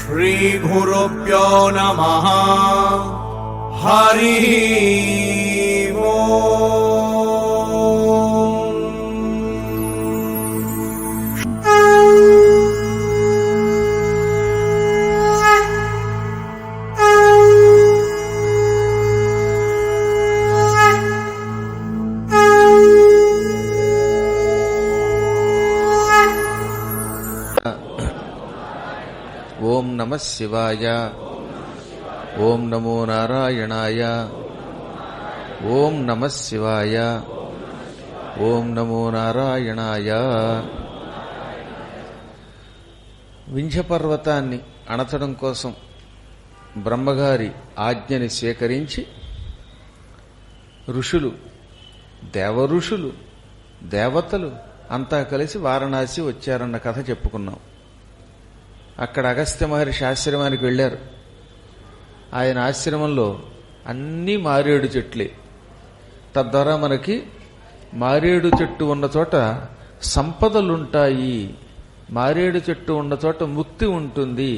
श्रीगुरुभ्यो नमः। हरि ఓం నమః శివాయ. ఓం నమో నారాయణాయ. ఓం నమః శివాయ. ఓం నమో నారాయణాయ. వింధ్యపర్వతాన్ని అణచడం కోసం బ్రహ్మగారి ఆజ్ఞని స్వీకరించి ఋషులు, దేవఋషులు, దేవతలు అంతా కలిసి వారణాసి వచ్చారన్న కథ చెప్పుకున్నాం. అక్కడ అగస్త్య మహర్షి ఆశ్రమానికి వెళ్లారు. ఆయన ఆశ్రమంలో అన్నీ మారేడు చెట్లే. తద్వారా మనకి మారేడు చెట్టు ఉన్న చోట సంపదలుంటాయి, మారేడు చెట్టు ఉన్న చోట ముక్తి ఉంటుంది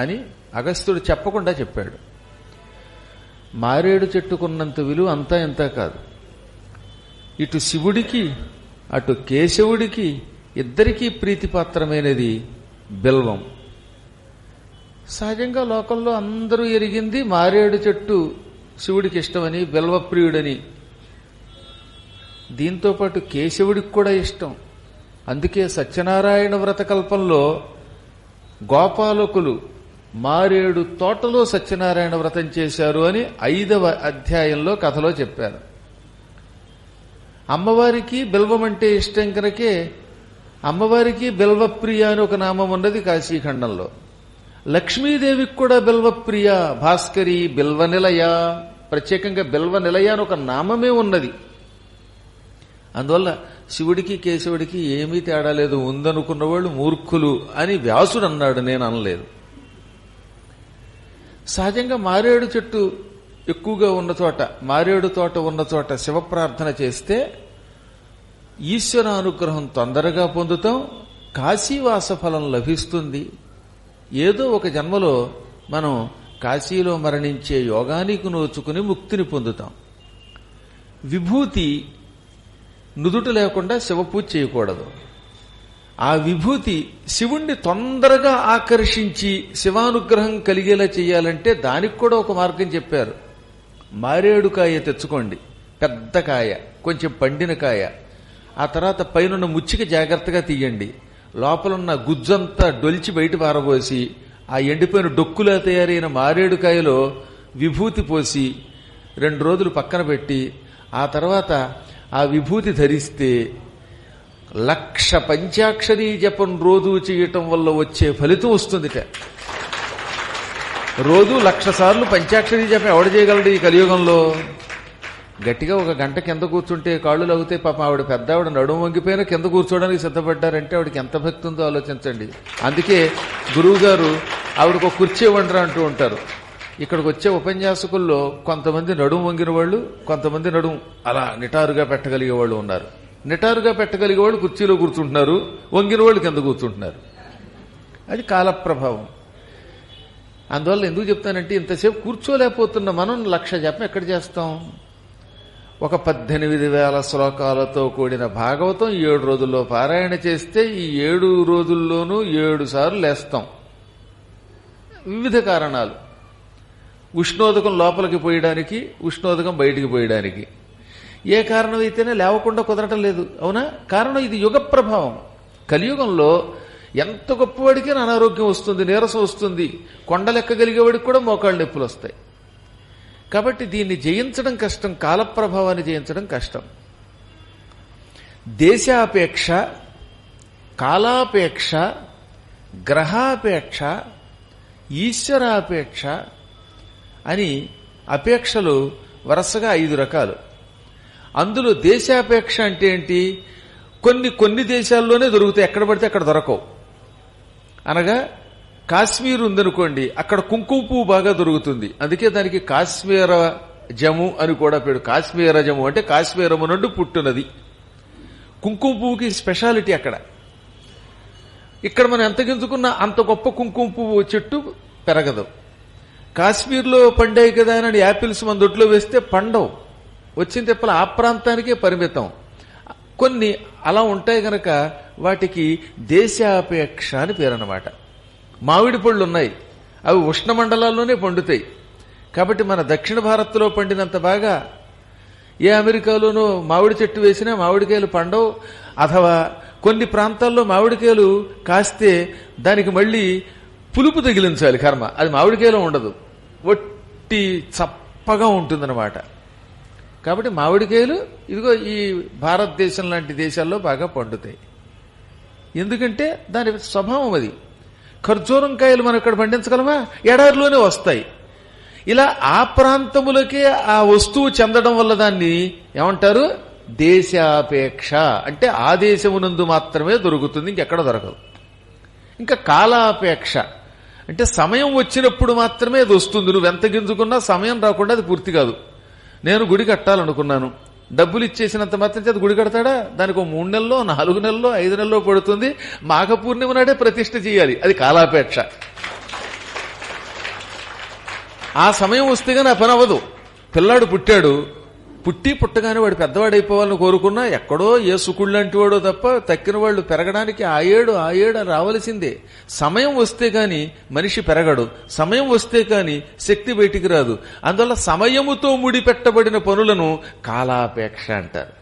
అని అగస్త్యుడు చెప్పకుండా చెప్పాడు. మారేడు చెట్టుకున్నంత విలువ అంతా ఇంత కాదు. ఇటు శివుడికి అటు కేశవుడికి ఇద్దరికీ ప్రీతిపాత్రమైనది బిల్వం. సహజంగా లోకంలో అందరూ ఎరిగింది మారేడు చెట్టు శివుడికి ఇష్టమని, బిల్వప్రియుడని. దీంతోపాటు కేశవుడికి కూడా ఇష్టం. అందుకే సత్యనారాయణ వ్రతకల్పంలో గోపాలకులు మారేడు తోటలో సత్యనారాయణ వ్రతం చేశారు అని 5వ అధ్యాయంలో కథలో చెప్పారు. అమ్మవారికి బిల్వం అంటే ఇష్టం కనుకే అమ్మవారికి బిల్వప్రియ అని ఒక నామం ఉన్నది కాశీఖండంలో. లక్ష్మీదేవికి కూడా బిల్వప్రియ, భాస్కరి, బిల్వనిలయ, ప్రత్యేకంగా బిల్వనిలయ అని ఒక నామమే ఉన్నది. అందువల్ల శివుడికి కేశవుడికి ఏమీ తేడా లేదు, ఉందనుకున్న వాళ్ళు మూర్ఖులు అని వ్యాసుడు అన్నాడు, నేను అనలేదు. సహజంగా మారేడు చెట్టు ఎక్కువగా ఉన్న చోట, మారేడు తోట ఉన్న చోట శివప్రార్థన చేస్తే ఈశ్వర అనుగ్రహం తొందరగా పొందుతాం, కాశీవాస ఫలం లభిస్తుంది. ఏదో ఒక జన్మలో మనం కాశీలో మరణించే యోగానికి నోచుకుని ముక్తిని పొందుతాం. విభూతి నుదుట లేకుండా శివపూజ చేయకూడదు. ఆ విభూతి శివుణ్ణి తొందరగా ఆకర్షించి శివానుగ్రహం కలిగేలా చేయాలంటే దానికి కూడా ఒక మార్గం చెప్పారు. మారేడుకాయ తెచ్చుకోండి, పెద్ద కాయ, కొంచెం పండిన కాయ. ఆ తర్వాత పైనున్న ముచ్చిక జాగ్రత్తగా తీయండి. లోపలున్న గుజ్జంతా డొల్చి బయట పారబోసి ఆ ఎండిపోయిన డొక్కులా తయారైన మారేడుకాయలో విభూతి పోసి 2 రోజులు పక్కన పెట్టి ఆ తర్వాత ఆ విభూతి ధరిస్తే 1,00,000 పంచాక్షరీ జపం రోజు చేయటం వల్ల వచ్చే ఫలితం వస్తుందిట. రోజు 1,00,000 సార్లు పంచాక్షరీ జపం ఎవడు చేయగలడు ఈ కలియుగంలో? గట్టిగా 1 గంట కింద కూర్చుంటే కాళ్ళు లగుతాయి. పాప ఆవిడ పెద్ద ఆవిడ నడుము వంగిపోయినా కింద కూర్చోడానికి సిద్ధపడ్డారంటే ఆవిడకి ఎంత భక్తి ఉందో ఆలోచించండి. అందుకే గురువు గారు ఆవిడకు ఒక కుర్చీ ఇవ్వండి అంటూ ఉంటారు. ఇక్కడికి వచ్చే ఉపన్యాసకుల్లో కొంతమంది నడుము వంగిన వాళ్ళు, కొంతమంది నడుము అలా నిటారుగా పెట్టగలిగే వాళ్ళు ఉన్నారు. నిటారుగా పెట్టగలిగే వాళ్ళు కుర్చీలో కూర్చుంటున్నారు, వంగిన వాళ్ళు కింద కూర్చుంటున్నారు. అది కాలప్రభావం. అందువల్ల ఎందుకు చెప్తానంటే ఇంతసేపు కూర్చోలేకపోతున్న మనం 1,00,000 జపం ఎక్కడ చేస్తాం? ఒక 18,000 శ్లోకాలతో కూడిన భాగవతం 7 రోజుల్లో పారాయణ చేస్తే ఈ 7 రోజుల్లోనూ 7 సార్లు లేస్తాం. వివిధ కారణాలు. ఉష్ణోదకం లోపలికి పోయడానికి, ఉష్ణోదకం బయటికి పోయడానికి. ఏ కారణం అయితేనే లేవకుండా కుదరటం లేదు, అవునా? కారణం ఇది యుగ ప్రభావం. కలియుగంలో ఎంత గొప్పవాడికి అనారోగ్యం వస్తుంది, నీరసం వస్తుంది. కొండలెక్కగలిగేవాడికి కూడా మోకాళ్ళు నొప్పులు వస్తాయి. కాబట్టి దీన్ని జయించడం కష్టం, కాలప్రభావాన్ని జయించడం కష్టం. దేశాపేక్ష, కాలాపేక్ష, గ్రహాపేక్ష, ఈశ్వరాపేక్ష అని అపేక్షలు వరుసగా 5 రకాలు. అందులో దేశాపేక్ష అంటే ఏంటి? కొన్ని దేశాల్లోనే దొరుకుతాయి, ఎక్కడ పడితే అక్కడ దొరకవు. అనగా కాశ్మీర్ ఉందనుకోండి, అక్కడ కుంకుమ పువ్వు బాగా దొరుకుతుంది, అందుకే దానికి కాశ్మీర జము అని కూడా పేరు. కాశ్మీర జము అంటే కాశ్మీరము నుండి పుట్టునది. కుంకుమ పువ్వుకి స్పెషాలిటీ అక్కడ. ఇక్కడ మనం ఎంత గింజుకున్నా అంత గొప్ప కుంకుమ పువ్వు చెట్టు పెరగదు. కాశ్మీర్లో పండాయి కదా అని యాపిల్స్ మన దొడ్లో వేస్తే పండవు, వచ్చిన తెప్పలు ఆ ప్రాంతానికే పరిమితం. కొన్ని అలా ఉంటాయి గనక వాటికి దేశాపేక్ష అని పేరన్నమాట. మామిడి పళ్ళు ఉన్నాయి, అవి ఉష్ణమండలాల్లోనే పండుతాయి. కాబట్టి మన దక్షిణ భారత్లో పండినంత బాగా ఏ అమెరికాలోనూ మామిడి చెట్టు వేసినా మామిడికాయలు పండవు. అథవా కొన్ని ప్రాంతాల్లో మామిడికాయలు కాస్తే దానికి మళ్ళీ పులుపు తగిలించాలి కర్మ, అది మామిడికాయలో ఉండదు, ఒట్టి చప్పగా ఉంటుందన్నమాట. కాబట్టి మామిడికాయలు ఇదిగో ఈ భారతదేశం లాంటి దేశాల్లో బాగా పండుతాయి. ఎందుకంటే దాని స్వభావం అది. ఖర్జూరం కాయలు మనం ఇక్కడ పండించగలమా? ఎడారిలోనే వస్తాయి. ఇలా ఆ ప్రాంతములకే ఆ వస్తువు చెందడం వల్ల దాన్ని ఏమంటారు? దేశాపేక్ష. అంటే ఆ దేశమునందు మాత్రమే దొరుకుతుంది, ఇంకెక్కడ దొరకదు. ఇంకా కాలాపేక్ష అంటే సమయం వచ్చినప్పుడు మాత్రమే అది వస్తుంది. నువ్వు ఎంత గింజుకున్నా సమయం రాకుండా అది పూర్తి కాదు. నేను గుడి కట్టాలనుకున్నాను, డబ్బులు ఇచ్చేసినంత మాత్రం చేత గుడి కడతాడా? దానికి 3 నెలల్లో 4 నెలల్లో 5 నెలల్లో పడుతుంది. మాఘ పూర్ణిమ నాడే ప్రతిష్ఠ చేయాలి, అది కాలాపేక్ష. ఆ సమయం వస్తే గానీ ఆ పని అవ్వదు. పిల్లాడు పుట్టాడు, పుట్టగానే వాడు పెద్దవాడైపోవాలని కోరుకున్నా ఎక్కడో ఏ సుకుళ్ళంటి వాడో తప్ప తక్కిన వాళ్ళు పెరగడానికి ఆ ఏడు రావలసిందే. సమయం వస్తే గాని మనిషి పెరగడు, సమయం వస్తే గాని శక్తి బయటికి రాదు. అందువల్ల సమయముతో ముడిపెట్టబడిన పనులను కాలాపేక్ష అంటారు.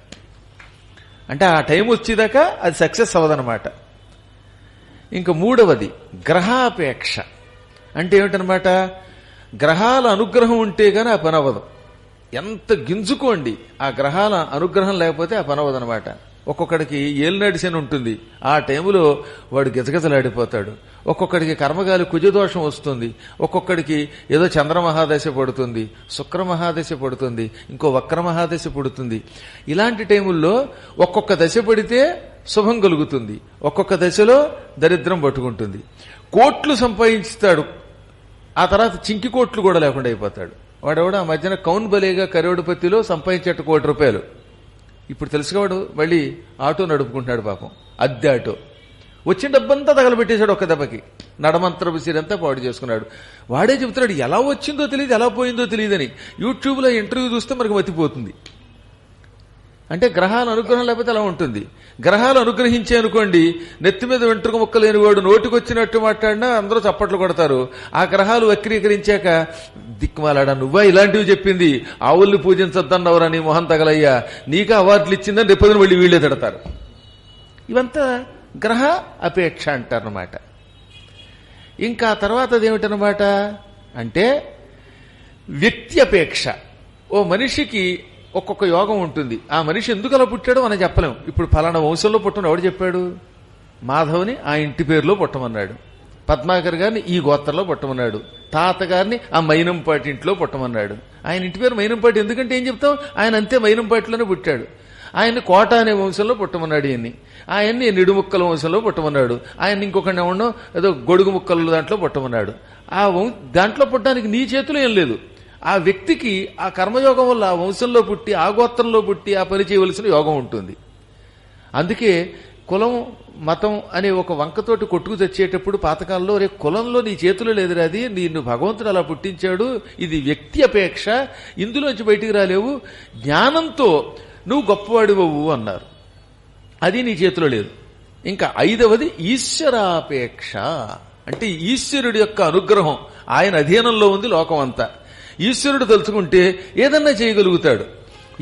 అంటే ఆ టైం వచ్చేదాకా అది సక్సెస్ అవ్వదనమాట. ఇంకా మూడవది గ్రహాపేక్ష. అంటే ఏమిటనమాట? గ్రహాల అనుగ్రహం ఉంటే గాని ఆ పని అవ్వదు. ఎంత గింజుకోండి, ఆ గ్రహాల అనుగ్రహం లేకపోతే ఆ పని అవ్వదనమాట. ఒక్కొక్కడికి ఏలినాటి శని ఉంటుంది, ఆ టైంలో వాడు గిజగిజలాడిపోతాడు. ఒక్కొక్కడికి కర్మగాలి కుజదోషం వస్తుంది, ఒక్కొక్కడికి ఏదో చంద్రమహాదశ పడుతుంది, శుక్రమహాదశ పడుతుంది, ఇంకో వక్రమహాదశ పడుతుంది. ఇలాంటి టైముల్లో ఒక్కొక్క దశ పడితే శుభం కలుగుతుంది, ఒక్కొక్క దశలో దరిద్రం పట్టుకుంటుంది. కోట్లు సంపాదించుతాడు, ఆ తర్వాత చింకి కోట్లు కూడా లేకుండా అయిపోతాడు. వాడెవడు ఆ మధ్యన కౌన్ బలేగా కరోడుపతిలో సంపాదించేట ₹1 కోటి. ఇప్పుడు తెలుసువాడు మళ్ళీ ఆటో నడుపుకుంటున్నాడు పాపం, అద్దె ఆటో. వచ్చిన డబ్బంతా తగలబెట్టేశాడు ఒక్క దెబ్బకి, నడమంత్రపు సీరంతా పాడు చేసుకున్నాడు. వాడే చెబుతున్నాడు ఎలా వచ్చిందో తెలియదు, ఎలా పోయిందో తెలియదని. యూట్యూబ్లో ఇంటర్వ్యూ చూస్తే మనకు మతిపోతుంది. అంటే గ్రహాల అనుగ్రహం లేకపోతే అలా ఉంటుంది. గ్రహాలు అనుగ్రహించే అనుకోండి, నెత్తి మీద వెంట్రుక ముక్క లేనివాడు నోటికొచ్చినట్టు మాట్లాడినా అందరూ చప్పట్లు కొడతారు. ఆ గ్రహాలు వక్రీకరించాక దిక్కుమాలాడా నువ్వా ఇలాంటివి చెప్పింది, ఆవుల్ని పూజించద్దన్నవరా నీ మొహం తగలయ్యా, నీకు అవార్డులు ఇచ్చిందని రేపొద్దున మళ్ళీ వీళ్ళే తిడతారు. ఇవంతా గ్రహ అపేక్ష అంటారన్నమాట. ఇంకా తర్వాత అదేమిటనమాట అంటే వ్యక్తి అపేక్ష. ఓ మనిషికి ఒక్కొక్క యోగం ఉంటుంది. ఆ మనిషి ఎందుకు అలా పుట్టాడో మనం చెప్పలేం. ఇప్పుడు ఫలానా వంశంలో పుట్టమని ఎవడు చెప్పాడు? మాధవ్ని ఆ ఇంటి పేరులో పుట్టమన్నాడు, పద్మాకర్ గారిని ఈ గోత్రంలో పుట్టమన్నాడు, తాతగారిని ఆ మైనంపాటి ఇంట్లో పుట్టమన్నాడు. ఆయన ఇంటి పేరు మైనంపాటి ఎందుకంటే ఏం చెప్తాం, ఆయన అంతే మైనంపాటిలోనే పుట్టాడు. ఆయన్ని కోట అనే వంశంలో పుట్టమన్నాడు, ఆయన్ని నిడుముక్కల వంశంలో పుట్టమన్నాడు, ఆయన ఇంకొకటి ఏమన్నా ఏదో గొడుగు ముక్కల దాంట్లో పుట్టమన్నాడు. ఆ దాంట్లో పుట్టడానికి నీ చేతిలో ఏం లేదు. ఆ వ్యక్తికి ఆ కర్మయోగం వల్ల ఆ వంశంలో పుట్టి ఆ గోత్రంలో పుట్టి ఆ పని చేయవలసిన యోగం ఉంటుంది. అందుకే కులం మతం అనే ఒక వంకతోటి కొట్టుకు తెచ్చేటప్పుడు పాతకాలంలో రే కులంలో నీ చేతిలో లేదురా, అది నిన్ను భగవంతుడు అలా పుట్టించాడు, ఇది వ్యక్తి అపేక్ష, ఇందులోంచి బయటికి రాలేవు, జ్ఞానంతో నువ్వు గొప్పవాడివవు అన్నారు. అది నీ చేతిలో లేదు. ఇంకా 5వది ఈశ్వరాపేక్ష. అంటే ఈశ్వరుడి యొక్క అనుగ్రహం, ఆయన అధీనంలో ఉంది లోకం అంతా. ఈశ్వరుడు తలుచుకుంటే ఏదన్నా చేయగలుగుతాడు.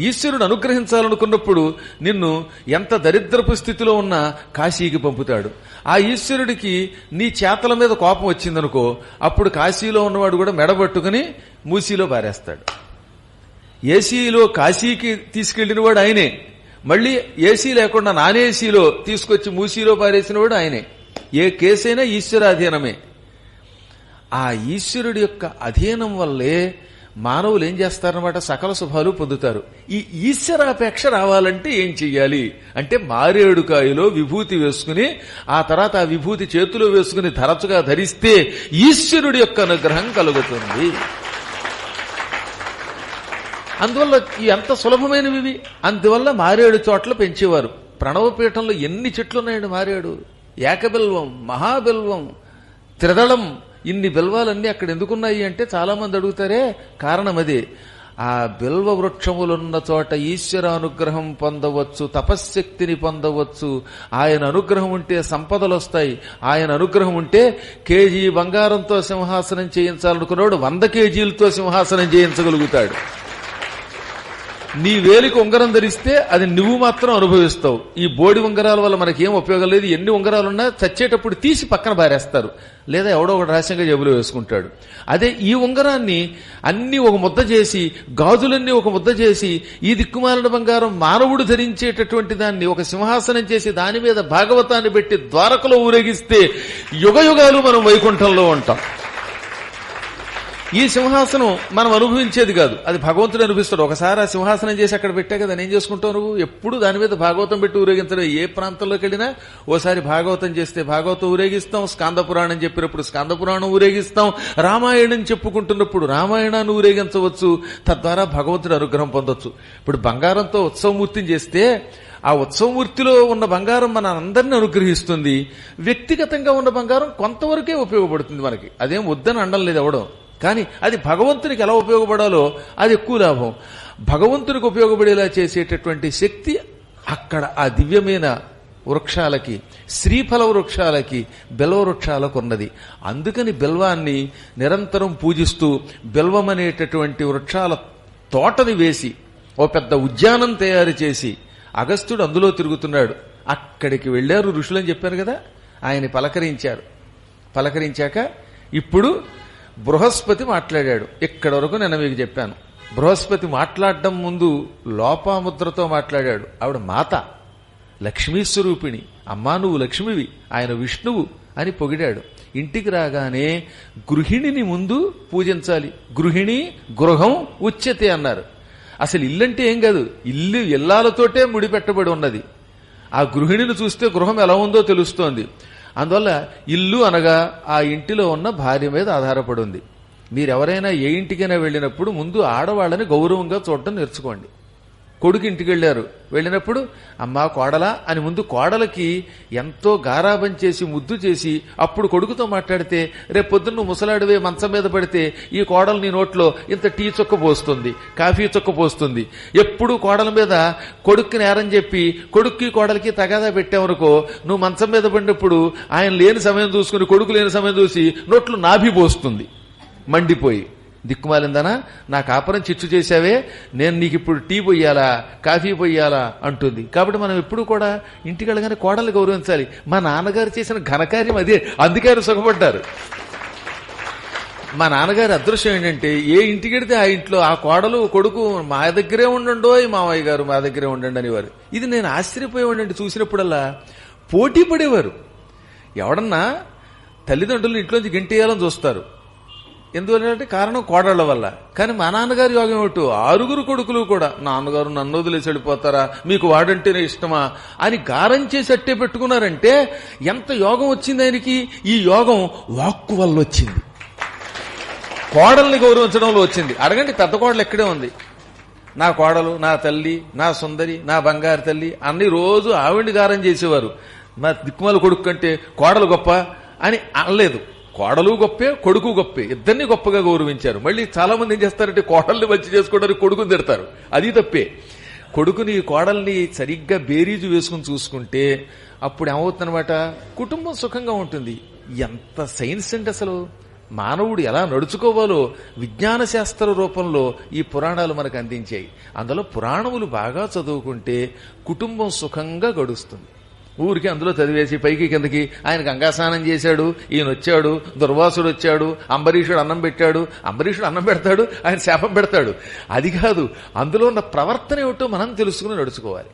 ఈశ్వరుడు అనుగ్రహించాలనుకున్నప్పుడు నిన్ను ఎంత దరిద్రపు స్థితిలో ఉన్నా కాశీకి పంపుతాడు. ఆ ఈశ్వరుడికి నీ చేతల మీద కోపం వచ్చిందనుకో, అప్పుడు కాశీలో ఉన్నవాడు కూడా మెడబట్టుకుని మూసీలో పారేస్తాడు. ఏసీలో కాశీకి తీసుకెళ్లిన వాడు ఆయనే, మళ్లీ ఏసీ లేకుండా నాన్ ఏసీలో తీసుకొచ్చి మూసీలో పారేసిన వాడు ఆయనే. ఏ కేసైనా ఈశ్వరాధీనమే. ఆ ఈశ్వరుడి యొక్క అధీనం వల్లే మానవులు ఏం చేస్తారన్నమాట, సకల శుభాలు పొందుతారు. ఈ ఈశ్వరాపేక్ష రావాలంటే ఏం చెయ్యాలి అంటే, మారేడుకాయలో విభూతి వేసుకుని ఆ తర్వాత ఆ విభూతి చేతిలో వేసుకుని తరచుగా ధరిస్తే ఈశ్వరుడి యొక్క అనుగ్రహం కలుగుతుంది. అందువల్ల ఎంత సులభమైనవి. అందువల్ల మారేడు చోట్ల పెంచేవారు. ప్రణవపీఠంలో ఎన్ని చెట్లు ఉన్నాయండి మారేడు, ఏకబిల్వం, మహాబిల్వం, త్రిదళం, ఇన్ని బిల్వాలన్నీ అక్కడ ఎందుకున్నాయి అంటే చాలా మంది అడుగుతారే, కారణం అదే. ఆ బిల్వ వృక్షములున్న చోట ఈశ్వర అనుగ్రహం పొందవచ్చు, తపశ్శక్తిని పొందవచ్చు. ఆయన అనుగ్రహం ఉంటే సంపదలు వస్తాయి. ఆయన అనుగ్రహం ఉంటే కేజీ బంగారంతో సింహాసనం చేయించాలనుకున్నాడు 100 కేజీలతో సింహాసనం చేయించగలుగుతాడు. నీ వేలికి ఉంగరం ధరిస్తే అది నువ్వు మాత్రం అనుభవిస్తావు. ఈ బోడి ఉంగరాల వల్ల మనకేం ఉపయోగం లేదు. ఎన్ని ఉంగరాలున్నా చచ్చేటప్పుడు తీసి పక్కన పారేస్తారు, లేదా ఎవడో ఒకటి రహస్యంగా జేబులో వేసుకుంటాడు. అదే ఈ ఉంగరాన్ని అన్ని ఒక ముద్ద చేసి, గాజులన్నీ ఒక ముద్ద చేసి, ఈ దిక్కుమాలిన బంగారం మానవుడు ధరించేటటువంటి దాన్ని ఒక సింహాసనం చేసి దాని మీద భాగవతాన్ని పెట్టి ద్వారకలో ఊరేగిస్తే యుగయుగాలు మనం వైకుంఠంలో ఉంటాం. ఈ సింహాసనం మనం అనుభవించేది కాదు, అది భగవంతుడు అనిపిస్తాడు. ఒకసారి ఆ సింహాసనం చేసి అక్కడ పెట్టా కదా, నేను చేసుకుంటావు నువ్వు. ఎప్పుడు దాని మీద భాగవతం పెట్టి ఊరేగించడం. ఏ ప్రాంతంలోకి వెళ్ళినా ఓసారి భాగవతం చేస్తే భాగవతం ఊరేగిస్తాం, స్కాంద పురాణం చెప్పినప్పుడు స్కాంద పురాణం ఊరేగిస్తాం, రామాయణం చెప్పుకుంటున్నప్పుడు రామాయణాన్ని ఊరేగించవచ్చు. తద్వారా భగవంతుడి అనుగ్రహం పొందొచ్చు. ఇప్పుడు బంగారంతో ఉత్సవమూర్తిని చేస్తే ఆ ఉత్సవమూర్తిలో ఉన్న బంగారం మన అందరిని అనుగ్రహిస్తుంది. వ్యక్తిగతంగా ఉన్న బంగారం కొంతవరకే ఉపయోగపడుతుంది మనకి, అదేం వద్దని అనడం లేదు ఎవడం. కానీ అది భగవంతునికి ఎలా ఉపయోగపడాలో అది ఎక్కువ లాభం. భగవంతునికి ఉపయోగపడేలా చేసేటటువంటి శక్తి అక్కడ ఆ దివ్యమైన వృక్షాలకి, శ్రీఫల వృక్షాలకి, బిల్వ వృక్షాలకు ఉన్నది. అందుకని బిల్వాన్ని నిరంతరం పూజిస్తూ బిల్వం అనేటటువంటి వృక్షాల తోటని వేసి ఓ పెద్ద ఉద్యానం తయారు చేసి అగస్త్యుడు అందులో తిరుగుతున్నాడు. అక్కడికి వెళ్లారు ఋషులని చెప్పారు కదా, ఆయన పలకరించారు. పలకరించాక ఇప్పుడు బృహస్పతి మాట్లాడాడు. ఇక్కడ వరకు నేను మీకు చెప్పాను. బృహస్పతి మాట్లాడడం ముందు లోపాముద్రతో మాట్లాడాడు. ఆవిడ మాత, లక్ష్మీ స్వరూపిణి. అమ్మా నువ్వు లక్ష్మివి, ఆయన విష్ణువు అని పొగిడాడు. ఇంటికి రాగానే గృహిణిని ముందు పూజించాలి. గృహిణి గృహం ఉచ్యతే అన్నారు. అసలు ఇల్లంటే ఏం కాదు, ఇల్లు ఇల్లాలతోటే ముడిపెట్టబడి ఉన్నది. ఆ గృహిణిని చూస్తే గృహం ఎలా ఉందో తెలుస్తోంది. అందువల్ల ఇల్లు అనగా ఆ ఇంటిలో ఉన్న భార్య మీద ఆధారపడి ఉంది. మీరెవరైనా ఏ ఇంటికైనా వెళ్ళినప్పుడు ముందు ఆడవాళ్ళని గౌరవంగా చూడటం నేర్చుకోండి. కొడుకు ఇంటికి వెళ్ళారు, వెళ్ళినప్పుడు అమ్మా కోడలా అని ముందు కోడలకి ఎంతో గారాబం చేసి ముద్దు చేసి అప్పుడు కొడుకుతో మాట్లాడితే, రేపు పొద్దున్న ముసలాడివే మంచం మీద పడితే ఈ కోడలు నీ నోట్లో ఇంత టీ చుక్క పోస్తుంది, కాఫీ చుక్క పోస్తుంది. ఎప్పుడు కోడల మీద కొడుక్కి నేరం చెప్పి కొడుక్కి కోడలికి తగాదా పెట్టావనుకో, నువ్వు మంచం మీద పడినప్పుడు ఆయన లేని సమయం చూసుకుని కొడుకు లేని సమయం చూసి నోట్లో నాభి పోస్తుంది మండిపోయి. దిక్కుమాలిందనా, నా కాపురం చిచ్చు చేశావే, నేను నీకు ఇప్పుడు టీ పొయ్యాలా కాఫీ పొయ్యాలా అంటుంది. కాబట్టి మనం ఎప్పుడు కూడా ఇంటికి వెళ్ళగానే కోడల్ని గౌరవించాలి. మా నాన్నగారు చేసిన ఘనకార్యం అదే, అందుకే ఆయన సుఖపడ్డారు. మా నాన్నగారి అదృశ్యం ఏంటంటే ఏ ఇంటికి వెడితే ఆ ఇంట్లో ఆ కోడలు కొడుకు మా దగ్గరే ఉండండో, మావయ్య గారు మా దగ్గరే ఉండండి అనేవారు. ఇది నేను ఆశ్చర్యపోయేవాడండి చూసినప్పుడల్లా. పోటీ పడేవారు. ఎవడన్నా తల్లిదండ్రులు ఇంట్లోంచి గెంటేయాలని చూస్తారు. ఎందువల్లంటే కారణం కోడళ్ల వల్ల. కానీ మా నాన్నగారి యోగం ఏమిటో, 6 కొడుకులు కూడా నాన్నగారు నన్ను వదిలేసి వెళ్ళిపోతారా, మీకు వాడంటేనే ఇష్టమా అని గారం చేసి అట్టే పెట్టుకున్నారంటే ఎంత యోగం వచ్చింది ఆయనకి. ఈ యోగం వాక్కు వల్ల వచ్చింది, కోడల్ని గౌరవించడంలో వచ్చింది. అడగండి, పెద్ద కోడలు ఎక్కడే ఉంది. నా కోడలు, నా తల్లి, నా సుందరి, నా బంగారు తల్లి అన్ని రోజు ఆవిడ్ని గారం చేసేవారు. మా దిక్కుమాల కొడుకు కంటే కోడలు గొప్ప అని అనలేదు. కోడలు గొప్పే, కొడుకు గొప్పే, ఇద్దరిని గొప్పగా గౌరవించారు. మళ్ళీ చాలా మంది ఏం చేస్తారంటే కోడల్ని మంచి చేసుకోవడానికి కొడుకుని తిడతారు. అది తప్పే. కొడుకుని కోడల్ని సరిగ్గా బేరీజు వేసుకుని చూసుకుంటే అప్పుడు ఏమవుతుందన్నమాట, కుటుంబం సుఖంగా ఉంటుంది. ఎంత సైన్స్ అంటే అసలు మానవుడు ఎలా నడుచుకోవాలో విజ్ఞాన శాస్త్ర రూపంలో ఈ పురాణాలు మనకు అందించాయి. అందులో పురాణములు బాగా చదువుకుంటే కుటుంబం సుఖంగా గడుస్తుంది. ఊరికి అందులో చదివేసి పైకి కిందకి ఆయన గంగాస్నానం చేశాడు, ఈయన వచ్చాడు, దుర్వాసుడు వచ్చాడు, అంబరీషుడు అన్నం పెట్టాడు, అంబరీషుడు అన్నం పెడతాడు, ఆయన శాపం పెడతాడు. అది కాదు, అందులో ఉన్న ప్రవర్తన ఏమిటో మనం తెలుసుకుని నడుచుకోవాలి.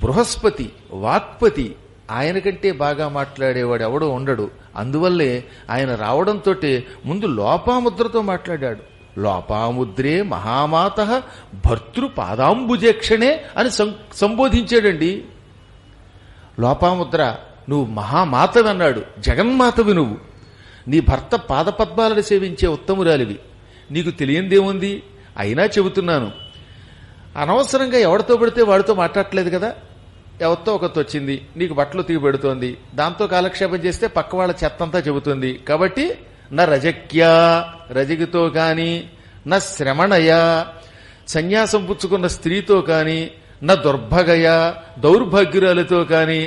బృహస్పతి వాక్పతి, ఆయన కంటే బాగా మాట్లాడేవాడు ఎవడో ఉండడు. అందువల్లే ఆయన రావడంతో ముందు లోపాముద్రతో మాట్లాడాడు. లోపాముద్రే మహామాత భర్తృ పాదాంబుజేక్షణే అని సంబోధించాడండి. లోపాముద్ర, నువ్వు మహామాతవి అన్నాడు. జగన్మాతవి నువ్వు. నీ భర్త పాదపద్మాలను సేవించే ఉత్తమురాలివి. నీకు తెలియందేముంది, అయినా చెబుతున్నాను. అనవసరంగా ఎవరితో పడితే వాడితో మాట్లాడలేదు కదా. ఎవరితో ఒకటి వచ్చింది, నీకు బట్టలు తీగి పెడుతోంది, దాంతో కాలక్షేపం చేస్తే పక్క వాళ్ళ చెత్తంతా చెబుతుంది. కాబట్టి నా రజక్యా, రజగితో కాని, నా శ్రమణయ, సన్యాసం పుచ్చుకున్న స్త్రీతో కాని, నా దుర్భగయ, దౌర్భాగ్యురాలతో కాని,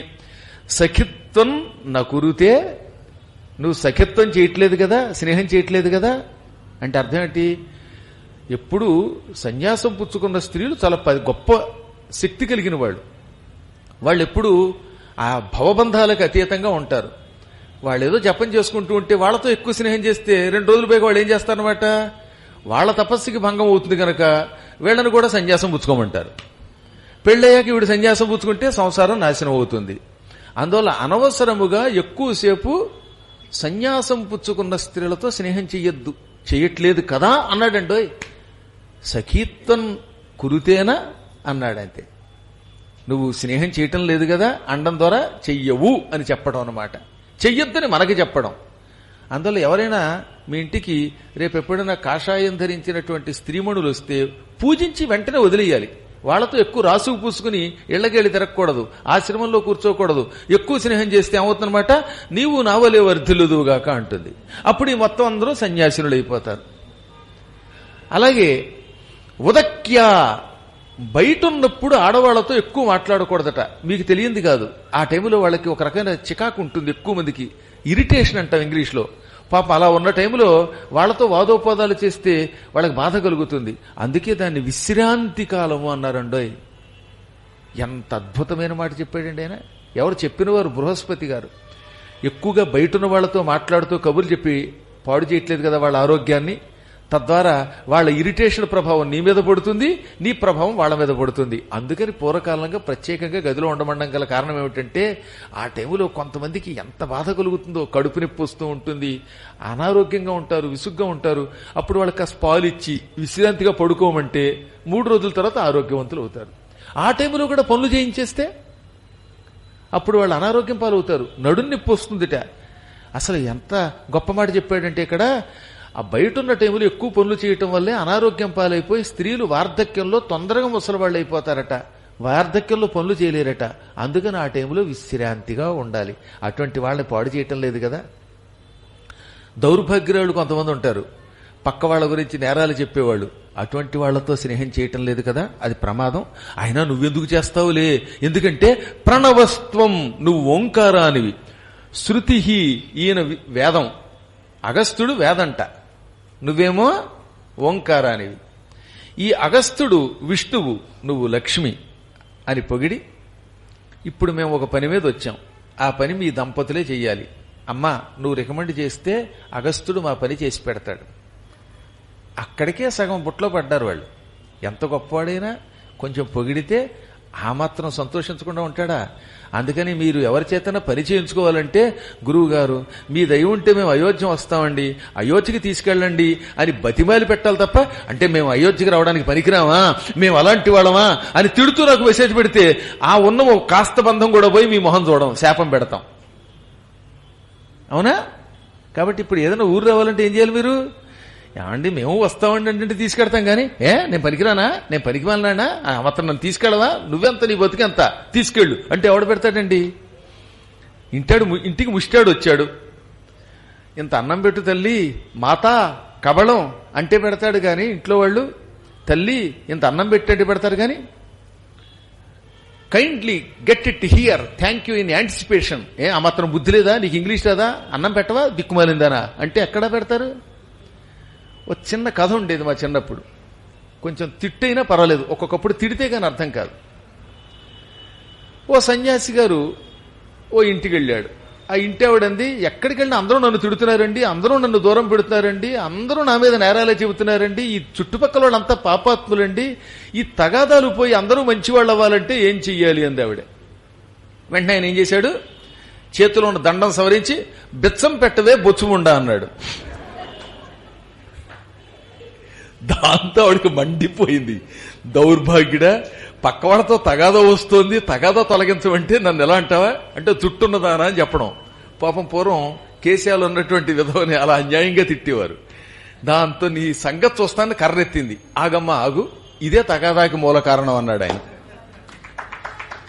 సఖిత్వం నా కురుతే, నువ్వు సఖిత్వం చేయట్లేదు కదా, స్నేహం చేయట్లేదు కదా. అంటే అర్థం ఏంటి? ఎప్పుడు సన్యాసం పుచ్చుకున్న స్త్రీలు చాలా గొప్ప శక్తి కలిగిన వాళ్ళు ఎప్పుడు ఆ భవబంధాలకు అతీతంగా ఉంటారు. వాళ్ళు ఏదో జపం చేసుకుంటూ ఉంటే వాళ్ళతో ఎక్కువ స్నేహం చేస్తే 2 రోజులు పోయి వాళ్ళు ఏం చేస్తారనమాట, వాళ్ళ తపస్సుకి భంగం అవుతుంది కనుక వీళ్ళని కూడా సన్యాసం పుచ్చుకోమంటారు. పెళ్ళయ్యాక వీడు సన్యాసం పుచ్చుకుంటే సంసారం నాశనం అవుతుంది. అందువల్ల అనవసరముగా ఎక్కువసేపు సన్యాసం పుచ్చుకున్న స్త్రీలతో స్నేహం చెయ్యట్లేదు కదా అన్నాడండోయ్. సఖీత్వం కురుతేనా అన్నాడంతే. నువ్వు స్నేహం చేయటం లేదు కదా అండం ద్వారా చెయ్యవు అని చెప్పడం అన్నమాట. చెయ్యొద్దని మనకి చెప్పడం. అందువల్ల ఎవరైనా మీ ఇంటికి రేపు ఎప్పుడైనా కాషాయం ధరించినటువంటి స్త్రీమణులు వస్తే పూజించి వెంటనే వదిలేయాలి. వాళ్లతో ఎక్కువ రాసుకు పూసుకుని ఇళ్లకెళ్ళి తిరగకూడదు, ఆశ్రమంలో కూర్చోకూడదు. ఎక్కువ స్నేహం చేస్తే ఏమవుతుందన్నమాట, నీవు నావలే వర్ధిల్లుదువుగాక అంటుంది. అప్పుడు ఈ మొత్తం అందరూ సన్యాసినులు అయిపోతారు. అలాగే ఉదక్య, బయట ఉన్నప్పుడు ఆడవాళ్లతో ఎక్కువ మాట్లాడకూడదట. మీకు తెలియంది కాదు, ఆ టైంలో వాళ్ళకి ఒక రకమైన చికాకు ఉంటుంది. ఎక్కువ మందికి ఇరిటేషన్ అంటాం ఇంగ్లీష్లో. పాపం అలా ఉన్న టైంలో వాళ్లతో వాదోపాదాలు చేస్తే వాళ్ళకి బాధ కలుగుతుంది. అందుకే దాన్ని విశ్రాంతి కాలము అన్నారండోయ్. ఎంత అద్భుతమైన మాట చెప్పాడండి ఆయన. ఎవరు చెప్పిన వారు? బృహస్పతి గారు. ఎక్కువగా బయటున్న వాళ్లతో మాట్లాడుతూ కబుర్లు చెప్పి పాడు చేయట్లేదు కదా వాళ్ళ ఆరోగ్యాన్ని. తద్వారా వాళ్ళ ఇరిటేషన్ ప్రభావం నీ మీద పడుతుంది, నీ ప్రభావం వాళ్ళ మీద పడుతుంది. అందుకని పూర్వకాలంగా ప్రత్యేకంగా గదిలో ఉండమండం గల కారణం ఏమిటంటే ఆ టైంలో కొంతమందికి ఎంత బాధ కలుగుతుందో, కడుపు నొప్పి వస్తూ ఉంటుంది, అనారోగ్యంగా ఉంటారు, విసుగ్గా ఉంటారు. అప్పుడు వాళ్ళకి కాస్త పాలు ఇచ్చి విశ్రాంతిగా పడుకోమంటే 3 రోజుల తర్వాత ఆరోగ్యవంతులు అవుతారు. ఆ టైంలో కూడా పనులు చేయించేస్తే అప్పుడు వాళ్ళు అనారోగ్యం పాలవుతారు, నడుం నొప్పి వస్తుందిట. అసలు ఎంత గొప్ప మాట చెప్పాడంటే ఇక్కడ, ఆ బయటున్న టైంలో ఎక్కువ పనులు చేయటం వల్లే అనారోగ్యం పాలైపోయి స్త్రీలు వార్ధక్యంలో తొందరగా ముసలివాళ్ళు అయిపోతారట, వార్ధక్యంలో పనులు చేయలేరట. అందుకని ఆ టైంలో విశ్రాంతిగా ఉండాలి. అటువంటి వాళ్ళని పాడు చేయటం లేదు కదా. దౌర్భాగ్యురాళ్ళు కొంతమంది ఉంటారు, పక్క వాళ్ళ గురించి నేరాలు చెప్పేవాళ్ళు. అటువంటి వాళ్లతో స్నేహం చేయటం లేదు కదా, అది ప్రమాదం. అయినా నువ్వెందుకు చేస్తావులే, ఎందుకంటే ప్రణవస్త్వం, నువ్వు ఓంకారానివి. శృతి, ఈయన వేదం, అగస్త్యుడు వేదంట, నువ్వేమో ఓంకారానివి. ఈ అగస్త్యుడు విష్ణువు, నువ్వు లక్ష్మి అని పొగిడి, ఇప్పుడు మేము ఒక పని మీద వచ్చాం, ఆ పని మీ దంపతులే చెయ్యాలి. అమ్మా నువ్వు రికమెండ్ చేస్తే అగస్త్యుడు మా పని చేసి పెడతాడు. అక్కడికే సగం బుట్లో పడ్డారు వాళ్ళు. ఎంత గొప్పవాడైనా కొంచెం పొగిడితే ఆ మాత్రం సంతోషించకుండా ఉంటాడా? అందుకని మీరు ఎవరి చేతన పని చేయించుకోవాలంటే, గురువు గారు మీ దయ ఉంటే మేము అయోధ్య వస్తామండి, అయోధ్యకి తీసుకెళ్ళండి అని బతిమాలి పెట్టాలి తప్ప, అంటే మేము అయోధ్యకి రావడానికి పనికిరామా, మేము అలాంటి వాళ్ళమా అని తిడుతూ నాకు మెసేజ్ పెడితే ఆ ఉన్న కాస్త బంధం కూడా పోయి మీ మొహం చూడడం, శాపం పెడతాం. అవునా? కాబట్టి ఇప్పుడు ఏదైనా ఊరు రావాలంటే ఏం చేయాలి మీరు? ఏమండి మేము వస్తామండి అంటే తీసుకెడతాం కానీ, నేను పనికిరానా, నేను పనికి మాలినానా, మాత్రం నన్ను తీసుకెళ్ళవా, నువ్వెంత నీ బతికెంత తీసుకెళ్ళు అంటే ఎవడు పెడతాడండి? ఇంటికి ముష్టాడు వచ్చాడు, ఇంత అన్నం పెట్టు తల్లి, మాతా కబళం అంటే పెడతాడు కానీ, ఇంట్లో వాళ్ళు తల్లి ఇంత అన్నం పెట్టంటే పెడతారు కానీ, kindly get it here, thank you in anticipation, ఆ మాత్రం బుద్ధి లేదా, నీకు ఇంగ్లీష్ రాదా, అన్నం పెట్టవా, దిక్కుమాలిందానా అంటే ఎక్కడా పెడతారు? ఓ చిన్న కథ ఉండేది మా చిన్నప్పుడు, కొంచెం తిట్టైనా పర్వాలేదు, ఒక్కొక్కప్పుడు తిడితే కానీ అర్థం కాదు. ఓ సన్యాసి గారు ఓ ఇంటికి వెళ్ళాడు. ఆ ఇంటి ఆవిడంది, ఎక్కడికి వెళ్ళినా అందరూ నన్ను తిడుతున్నారండి, అందరూ నన్ను దూరం పెడుతున్నారండి, అందరూ నా మీద నేరాలే చెబుతున్నారండి, ఈ చుట్టుపక్కల వాళ్ళంతా పాపాత్ములండి, ఈ తగాదాలు పోయి అందరూ మంచివాళ్ళు అవ్వాలంటే ఏం చెయ్యాలి అంది ఆవిడ. వెంటనే ఆయన ఏం చేశాడు, చేతిలో ఉన్న దండం సవరించి బిచ్చం పెట్టవే బొచ్చుముండా అన్నాడు. దాంతో ఆవిడకి మండిపోయింది. దౌర్భాగ్యుడా, పక్కవాడతో తగాదా వస్తోంది, తగాదా తొలగించమంటే నన్ను ఎలా అంటావా అంటే చుట్టున్నదానా అని చెప్పడం. పాపం పూర్వం కేసీఆర్లో ఉన్నటువంటి విధవని అలా అన్యాయంగా తిట్టేవారు. దాంతో నీ సంగతి చూస్తాను కర్రెత్తింది. ఆగమ్మా ఆగు, ఇదే తగాదాకి మూల కారణం అన్నాడు ఆయన.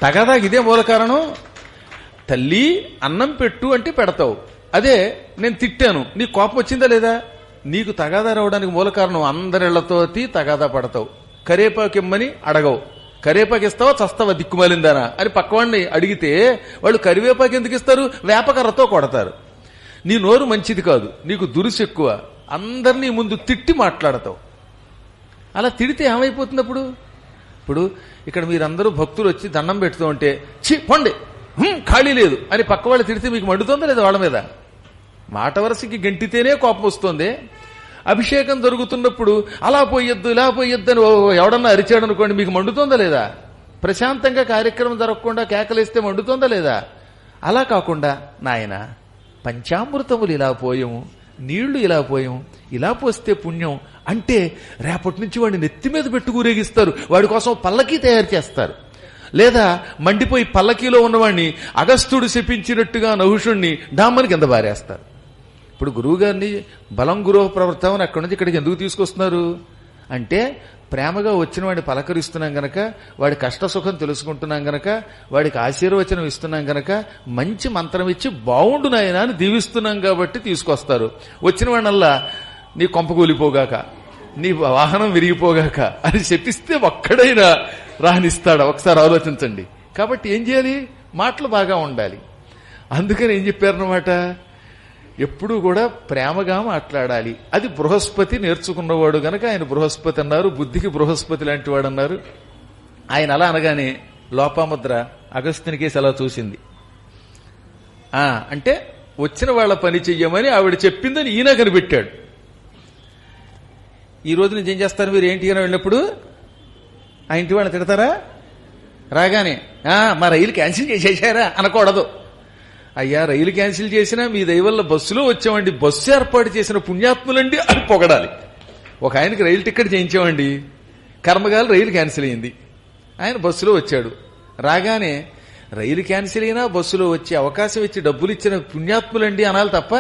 తగాదాకి ఇదే మూల కారణం. తల్లి అన్నం పెట్టు అంటే పెడతావు, అదే నేను తిట్టాను నీకు కోపం వచ్చిందా లేదా? నీకు తగాదా రావడానికి మూల కారణం అందరిళ్లతో తగాదా పడతావు. కరేపాకిమ్మని అడగవు, కరేపాకి ఇస్తావా చస్తావా దిక్కుమాలిందానా అని పక్కవాడిని అడిగితే వాళ్ళు కరివేపాకి ఎందుకు ఇస్తారు? వేపకర్రతో కొడతారు. నీ నోరు మంచిది కాదు, నీకు దురుసు ఎక్కువ, అందరినీ ముందు తిట్టి మాట్లాడతావు. అలా తిడితే ఏమైపోతుంది అప్పుడు? ఇప్పుడు ఇక్కడ మీరందరూ భక్తులు వచ్చి దండం పెడుతూ ఉంటే ఛీ పొండి ఖాళీ లేదు అని పక్క వాళ్ళు తిడితే మీకు మండుతుందా లేదా? వాళ్ళ మీద మాట వరసకి గంటితేనే కోపం వస్తుంది. అభిషేకం జరుగుతున్నప్పుడు అలా పోయొద్దు ఇలా పోయొద్దు అని ఎవడన్నా అరిచాడు అనుకోండి, మీకు మండుతుందా లేదా? ప్రశాంతంగా కార్యక్రమం జరగకుండా కేకలేస్తే మండుతుందా లేదా? అలా కాకుండా నాయన పంచామృతములు ఇలా పోయము, నీళ్లు ఇలా పోయం, ఇలా పోస్తే పుణ్యం అంటే రేపటి నుంచి వాడిని నెత్తి మీద పెట్టు ఊరేగిస్తారు, వాడి కోసం పల్లకీ తయారు చేస్తారు. లేదా మండిపోయి పల్లకీలో ఉన్నవాడిని అగస్త్యుడు శపించినట్టుగా నహుషుణ్ణి డామ్మని కింద బారేస్తారు. ఇప్పుడు గురువుగారిని బలం గురువు ప్రవర్తన అక్కడి నుంచి ఇక్కడికి ఎందుకు తీసుకొస్తున్నారు అంటే, ప్రేమగా వచ్చిన వాడిని పలకరిస్తున్నాం గనక, వాడి కష్ట సుఖం తెలుసుకుంటున్నాం గనక, వాడికి ఆశీర్వచనం ఇస్తున్నాం గనక, మంచి మంత్రం ఇచ్చి బావుండు నాయనా అని దీవిస్తున్నాం కాబట్టి తీసుకొస్తారు. వచ్చిన వాడినల్లా నీ కొంప కూలిపోగాక, నీ వాహనం విరిగిపోగాక అని చెప్పిస్తే ఒక్కడైనా రానిస్తాడా? ఒకసారి ఆలోచించండి. కాబట్టి ఏం చేయాలి? మాటలు బాగా ఉండాలి. అందుకని ఏం చెప్పారన్నమాట, ఎప్పుడూ కూడా ప్రేమగా మాట్లాడాలి. అది బృహస్పతి నేర్చుకున్నవాడు గనక ఆయన బృహస్పతి అన్నారు, బుద్ధికి బృహస్పతి లాంటి వాడు అన్నారు. ఆయన అలా అనగానే లోపాముద్ర అగస్త్యునికేసి అలా చూసింది. అంటే వచ్చిన వాళ్ళ పని చెయ్యమని ఆవిడ చెప్పిందని ఈయన కనిపెట్టాడు. ఈ రోజు నుంచి ఏం చేస్తారు మీరు? ఏంటి అని వెళ్ళినప్పుడు ఆ ఇంటి వాళ్ళని తిడతారా? రాగానే మా రైలు క్యాన్సిల్ చేసేసారా అనకూడదు. అయ్యా రైలు క్యాన్సిల్ చేసినా మీ దయవల్ల బస్సులో వచ్చామండి, బస్సు ఏర్పాటు చేసిన పుణ్యాత్ములండి అని పొగడాలి. ఒక ఆయనకి రైలు టికెట్ చేయించామండి, కర్మగాలి రైలు క్యాన్సిల్ అయింది, ఆయన బస్సులో వచ్చాడు. రాగానే రైలు క్యాన్సిల్ అయినా బస్సులో వచ్చే అవకాశం ఇచ్చి డబ్బులు ఇచ్చిన పుణ్యాత్ములండి అనాలి తప్ప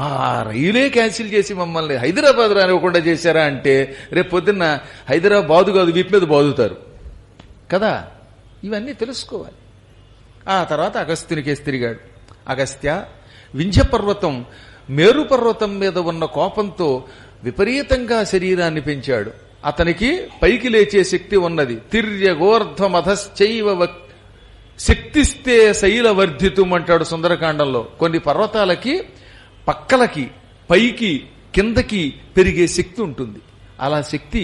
మా రైలే క్యాన్సిల్ చేసి మమ్మల్ని హైదరాబాద్ రానివ్వకుండా చేశారా అంటే రేపు పొద్దున్న హైదరాబాదు కాదు వీటి మీద బాదుతారు కదా. ఇవన్నీ తెలుసుకోవాలి. ఆ తర్వాత అగస్త్యునికేసి తిరిగాడు. అగస్త్య, వింధ్య పర్వతం మేరు పర్వతం మీద ఉన్న కోపంతో విపరీతంగా శరీరాన్ని పెంచాడు. అతనికి పైకి లేచే శక్తి ఉన్నది. తిర్యగోర్ధ్వమధశ్చైవ శక్తిస్తే శైలవర్ధితం అంటాడు సుందరకాండంలో. కొన్ని పర్వతాలకి పక్కలకి పైకి కిందకి పెరిగే శక్తి ఉంటుంది. అలా శక్తి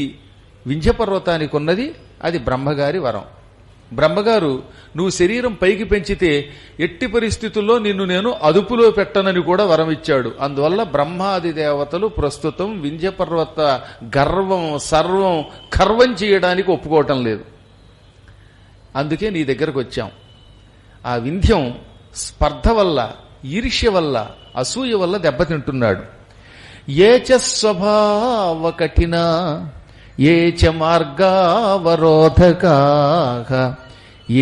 వింధ్య పర్వతానికి ఉన్నది. అది బ్రహ్మగారి వరం. బ్రహ్మగారు నువ్వు శరీరం పైకి పెంచితే ఎట్టి పరిస్థితుల్లో నిన్ను నేను అదుపులో పెట్టనని కూడా వరం ఇచ్చాడు. అందువల్ల బ్రహ్మాది దేవతలు ప్రస్తుతం వింధ్య పర్వత గర్వం సర్వం కర్వం చేయడానికి ఒప్పుకోవటం లేదు. అందుకే నీ దగ్గరకు వచ్చాం. ఆ వింధ్యం స్పర్ధ వల్ల, ఈర్ష్య వల్ల, అసూయ వల్ల దెబ్బతింటున్నాడు. ఏ చ స్వభావ కఠిన ఏ చ మార్గావరోధకాః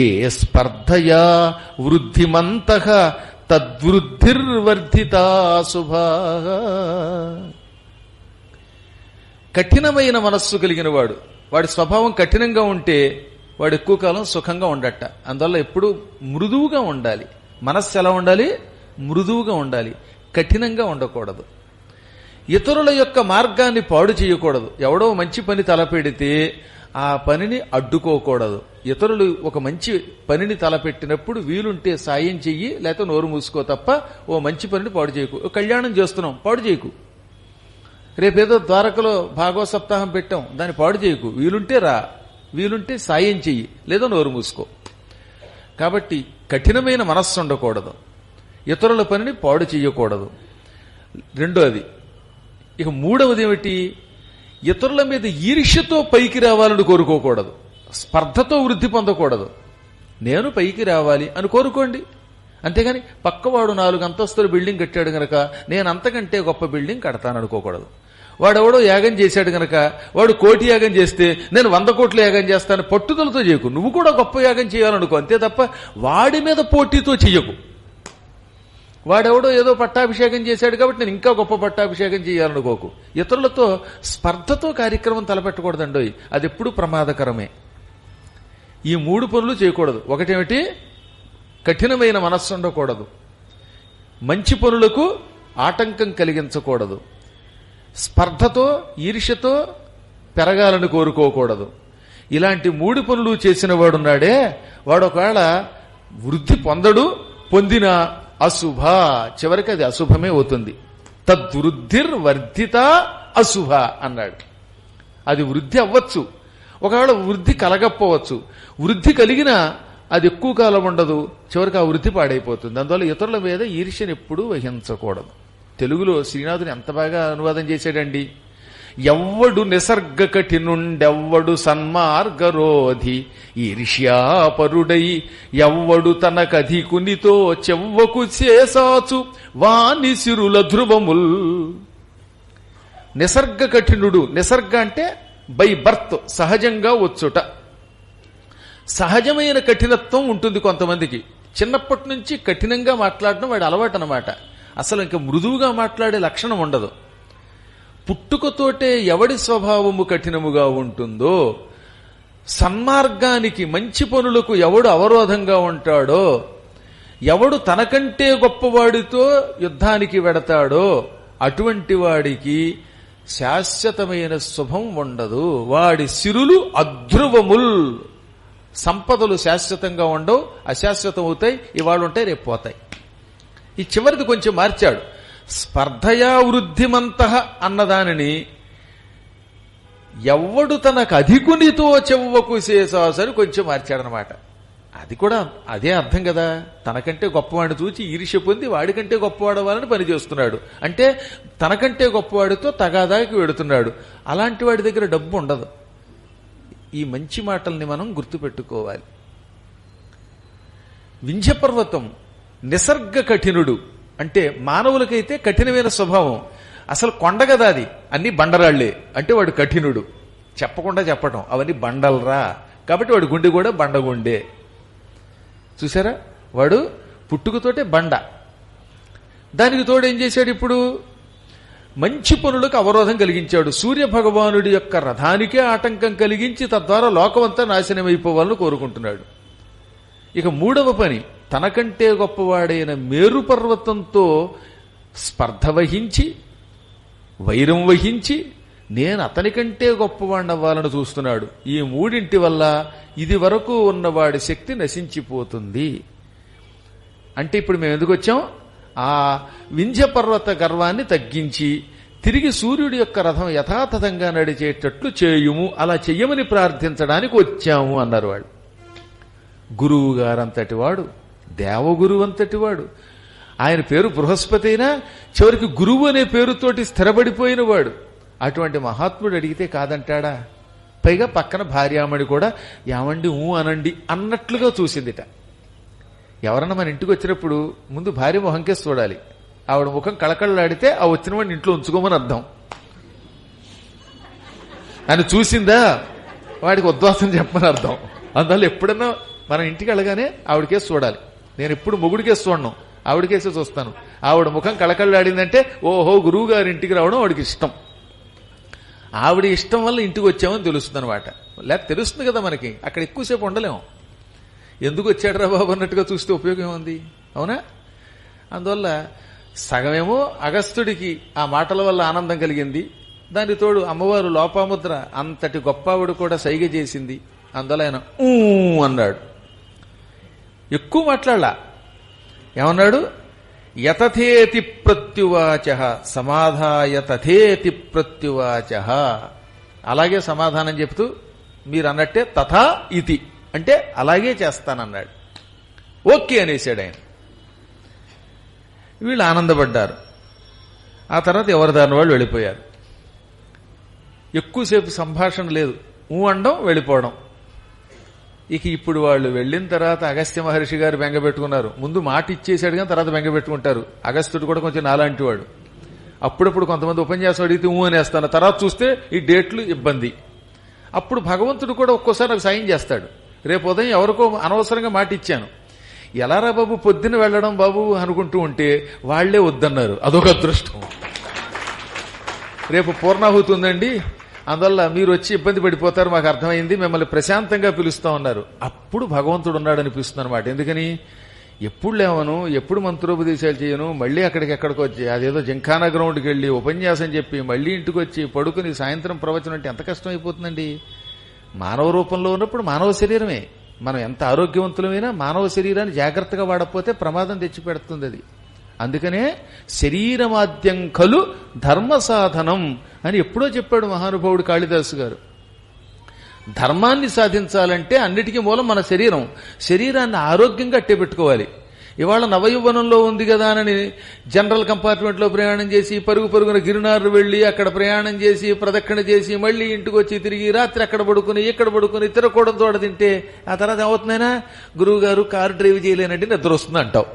ఏ స్పర్ధయా వృద్ధిమంతః తద్వృద్ధిర్వర్ధితా శుభాః. కఠినమైన మనస్సు కలిగిన వాడు, వాడి స్వభావం కఠినంగా ఉంటే వాడు ఎక్కువ కాలం సుఖంగా ఉండట. అందువల్ల ఎప్పుడూ మృదువుగా ఉండాలి. మనస్సు ఎలా ఉండాలి? మృదువుగా ఉండాలి, కఠినంగా ఉండకూడదు. ఇతరుల యొక్క మార్గాన్ని పాడు చేయకూడదు. ఎవడో మంచి పని తలపెడితే ఆ పనిని అడ్డుకోకూడదు. ఇతరులు ఒక మంచి పనిని తలపెట్టినప్పుడు వీలుంటే సాయం చెయ్యి, లేకపోతే నోరు మూసుకో తప్ప ఓ మంచి పనిని పాడు చేయకు. కళ్యాణం చేస్తున్నాం, పాడు చేయకు. రేపేదో ద్వారకలో భాగవత సప్తాహం పెట్టాం, దాన్ని పాడు చేయకు. వీలుంటే రా, వీలుంటే సాయం చెయ్యి, లేదా నోరు మూసుకో. కాబట్టి కఠినమైన మనస్సు ఉండకూడదు, ఇతరుల పనిని పాడు చేయకూడదు. రెండోది. ఇక మూడవది ఏమిటి? ఇతరుల మీద ఈర్ష్యతో పైకి రావాలని కోరుకోకూడదు, స్పర్ధతో వృద్ధి పొందకూడదు. నేను పైకి రావాలి అని కోరుకోండి, అంతేగాని పక్కవాడు 4 అంతస్తుల బిల్డింగ్ కట్టాడు గనక నేను అంతకంటే గొప్ప బిల్డింగ్ కడతాననుకోకూడదు. వాడెవడో యాగం చేశాడు గనక వాడు 1 కోటి యాగం చేస్తే నేను 100 కోట్ల యాగం చేస్తాను పట్టుదలతో చేయకు. నువ్వు కూడా గొప్ప యాగం చేయాలనుకో, అంతే తప్ప వాడి మీద పోటీతో చెయ్యకు. వాడెవడో ఏదో పట్టాభిషేకం చేశాడు కాబట్టి నేను ఇంకా గొప్ప పట్టాభిషేకం చేయాలనుకోకు. ఇతరులతో స్పర్ధతో కార్యక్రమం తలపెట్టకూడదండోయ్, అది ఎప్పుడు ప్రమాదకరమే. ఈ 3 పనులు చేయకూడదు. ఒకటేమిటి, కఠినమైన మనస్సు ఉండకూడదు, మంచి పనులకు ఆటంకం కలిగించకూడదు, స్పర్ధతో ఈర్ష్యతో పెరగాలని కోరుకోకూడదు. ఇలాంటి 3 పనులు చేసిన వాడున్నాడే, వాడు ఒకవేళ వృద్ధి పొందడు, పొందిన అశుభ, చివరికి అది అశుభమే అవుతుంది. తద్వృద్ధిర్వర్ధిత అశుభ అన్నాడు. అది వృద్ధి అవ్వచ్చు, ఒకవేళ వృద్ధి కలగకపోవచ్చు. వృద్ధి కలిగినా అది ఎక్కువ కాలం ఉండదు, చివరికి ఆ వృద్ధి పాడైపోతుంది. అందువల్ల ఇతరుల మీద ఈర్ష్యను ఎప్పుడూ వహించకూడదు. తెలుగులో శ్రీనాథుని ఎంత బాగా అనువాదం చేశాడండి. ఎవ్వడు నిసర్గ కఠినుండెవ్వడు సన్మార్గరోధి, ఈర్ష్యాపరుడై ఎవ్వడు తనకధికునితో చెవ్వకు చేసాచు వాని సిరుల ధ్రువముల్. నిసర్గ కఠినుడు, నిసర్గ అంటే బై బర్త్, సహజంగా వచ్చుట. సహజమైన కఠినత్వం ఉంటుంది కొంతమందికి, చిన్నప్పటి నుంచి కఠినంగా మాట్లాడడం వాడి అలవాటు అన్నమాట. అసలు ఇంకా మృదువుగా మాట్లాడే లక్షణం ఉండదు. పుట్టుకతోటే ఎవడి స్వభావము కఠినముగా ఉంటుందో, సన్మార్గానికి మంచి పనులకు ఎవడు అవరోధంగా ఉంటాడో, ఎవడు తనకంటే గొప్పవాడితో యుద్ధానికి వెడతాడో అటువంటి వాడికి శాశ్వతమైన శుభం ఉండదు. వాడి సిరులు అధ్రువముల్. సంపదలు శాశ్వతంగా ఉండవు, అశాశ్వతం అవుతాయి. ఇవాళ ఉంటాయి, రేపు పోతాయి. ఈ చివరిది కొంచెం మార్చాడు. స్పర్ధయా వృద్ధిమంతః అన్నదానిని ఎవ్వడు తనకు అధికునితో చెవ్వకు చేసాసని కొంచెం మార్చాడనమాట. అది కూడా అదే అర్థం కదా. తనకంటే గొప్పవాడిని చూచి ఈర్ష్య పొంది వాడికంటే గొప్పవాడవాలని పనిచేస్తున్నాడు. అంటే తనకంటే గొప్పవాడితో తగాదాకి వెడుతున్నాడు. అలాంటి వాడి దగ్గర డబ్బు ఉండదు. ఈ మంచి మాటల్ని మనం గుర్తుపెట్టుకోవాలి. వింధ్యపర్వతం నిసర్గ కఠినుడు అంటే మానవులకైతే కఠినమైన స్వభావం. అసలు కొండ కదా అది, అన్ని బండరాళ్లే. అంటే వాడు కఠినుడు. చెప్పకుండా చెప్పటం, అవన్నీ బండలరా, కాబట్టి వాడి గుండె కూడా బండగుండే. చూసారా, వాడు పుట్టుకతోటే బండ. దానికి తోడు ఏం చేశాడు, ఇప్పుడు మంచి పనులకు అవరోధం కలిగించాడు. సూర్య భగవానుడి యొక్క రథానికే ఆటంకం కలిగించి తద్వారా లోకమంతా నాశనమైపోవాలని కోరుకుంటున్నాడు. ఇక 3వ పని, తనకంటే గొప్పవాడైన మేరు పర్వతంతో స్పర్ధ వహించి వైరం వహించి నేను అతనికంటే గొప్పవాడిని అవ్వాలని చూస్తున్నాడు. ఈ 3 వల్ల ఇది వరకు ఉన్నవాడి శక్తి నశించిపోతుంది. అంటే ఇప్పుడు మేము ఎందుకు వచ్చాం, ఆ వింధ్య పర్వత గర్వాన్ని తగ్గించి తిరిగి సూర్యుడి యొక్క రథం యథాతథంగా నడిచేటట్లు చేయుము, అలా చెయ్యమని ప్రార్థించడానికి వచ్చాము అన్నారు వాళ్ళు. గురువు గారంతటి వాడు, దేవగురువు అంతటి వాడు, ఆయన పేరు బృహస్పతి అయినా చివరికి గురువు అనే పేరుతోటి స్థిరపడిపోయిన వాడు. అటువంటి మహాత్ముడు అడిగితే కాదంటాడా? పైగా పక్కన భార్యామణి కూడా ఏమండి అనండి అన్నట్లుగా చూసిందిట. ఎవరన్నా మన ఇంటికి వచ్చినప్పుడు ముందు భార్య మొహంకేసి చూడాలి. ఆవిడ ముఖం కళకళలాడితే ఆ వచ్చిన వాడిని ఇంట్లో ఉంచుకోమని అర్థం. నన్ను చూసిందా వాడికి ఉద్వాసం చెప్పమని అర్థం. అందువల్ల ఎప్పుడన్నా మనం ఇంటికి వెళ్ళగానే ఆవిడకేసి చూడాలి. నేను ఎప్పుడు మొగుడికేసి చూడను, ఆవిడకేసి చూస్తాను. ఆవిడ ముఖం కళకళలాడిందంటే ఓహో గురువు గారి ఇంటికి రావడం వాడికి ఇష్టం. ఆవిడ ఇష్టం వల్ల ఇంటికి వచ్చామని తెలుస్తుంది అనమాట. లేకపోతే తెలుస్తుంది కదా మనకి, అక్కడ ఎక్కువసేపు ఉండలేము. ఎందుకు వచ్చాడరా బాబు అన్నట్టుగా చూస్తే ఉపయోగం ఉంది, అవునా? అందువల్ల సగమేమో అగస్త్యుడికి ఆ మాటల వల్ల ఆనందం కలిగింది. దాని తోడు అమ్మవారు లోపాముద్ర అంతటి గొప్పవాడు కూడా సైగ చేసింది. అందువల్ల ఆయన అన్నాడు. ఎక్కువ మాట్లాడలా. ఏమన్నాడు? యతథేతి ప్రత్యువాచ సమాధాయ తథేతి ప్రత్యువాచ. అలాగే సమాధానం చెప్తూ మీరు అన్నట్టే తథా ఇతి అంటే అలాగే చేస్తానన్నాడు. ఓకే అనేసాడు ఆయన. వీళ్ళు ఆనందపడ్డారు. ఆ తర్వాత ఎవరి దాని వాళ్ళు వెళ్ళిపోయారు. ఎక్కువసేపు సంభాషణ లేదు, అనడం వెళ్ళిపోవడం. ఇక ఇప్పుడు వాళ్ళు వెళ్ళిన తర్వాత అగస్త్య మహర్షి గారు బెంగపెట్టుకున్నారు. ముందు మాట ఇచ్చేసాడు కానీ తర్వాత బెంగపెట్టుకుంటారు. అగస్త్యుడు కూడా కొంచెం నాలాంటి వాడు. అప్పుడప్పుడు కొంతమంది ఉపన్యాసం అడిగితే అనేస్తాను, తర్వాత చూస్తే ఈ డేట్లు ఇబ్బంది. అప్పుడు భగవంతుడు కూడా ఒక్కోసారి నాకు సాయం చేస్తాడు. రేపు ఉదయం ఎవరికో అనవసరంగా మాట ఇచ్చాను, ఎలారా బాబు పొద్దున వెళ్ళడం బాబు అనుకుంటూ ఉంటే వాళ్లే వద్దన్నారు. అదొక అదృష్టం. రేపు పూర్ణాహుతి ఉందండి, అందువల్ల మీరు వచ్చి ఇబ్బంది పడిపోతారు, మాకు అర్థమైంది, మిమ్మల్ని ప్రశాంతంగా పిలుస్తా ఉన్నారు. అప్పుడు భగవంతుడు ఉన్నాడు అనిపిస్తుంది అనమాట. ఎందుకని ఎప్పుడు లేవను, ఎప్పుడు మంత్రోపదేశాలు చేయను, మళ్ళీ ఎక్కడికి వచ్చి అదేదో జింఖానా గ్రౌండ్కి వెళ్ళి ఉపన్యాసం చెప్పి మళ్ళీ ఇంటికి వచ్చి పడుకుని సాయంత్రం ప్రవచనం అంటే ఎంత కష్టం అయిపోతుందండి. మానవ రూపంలో ఉన్నప్పుడు మానవ శరీరమే. మనం ఎంత ఆరోగ్యవంతులమైనా మానవ శరీరాన్ని జాగ్రత్తగా వాడకపోతే ప్రమాదం తెచ్చిపెడుతుంది అది. అందుకనే శరీరమాద్యం ఖలు ధర్మ సాధనం అని ఎప్పుడో చెప్పాడు మహానుభావుడు కాళిదాసు గారు. ధర్మాన్ని సాధించాలంటే అన్నిటికీ మూలం మన శరీరం. శరీరాన్ని ఆరోగ్యంగా అట్టేపెట్టుకోవాలి. ఇవాళ నవయౌవనంలో ఉంది కదా అని జనరల్ కంపార్ట్మెంట్లో ప్రయాణం చేసి పరుగున గిరినారు వెళ్లి అక్కడ ప్రయాణం చేసి ప్రదక్షిణ చేసి మళ్ళీ ఇంటికి వచ్చి తిరిగి రాత్రి అక్కడ పడుకుని ఇక్కడ పడుకుని తిరగకూడదు తోడ తింటే ఆ తర్వాత ఏమవుతుందైనా గురువు గారు కారు డ్రైవ్ చేయలేనంటే నిద్ర వస్తుంది అంటావు.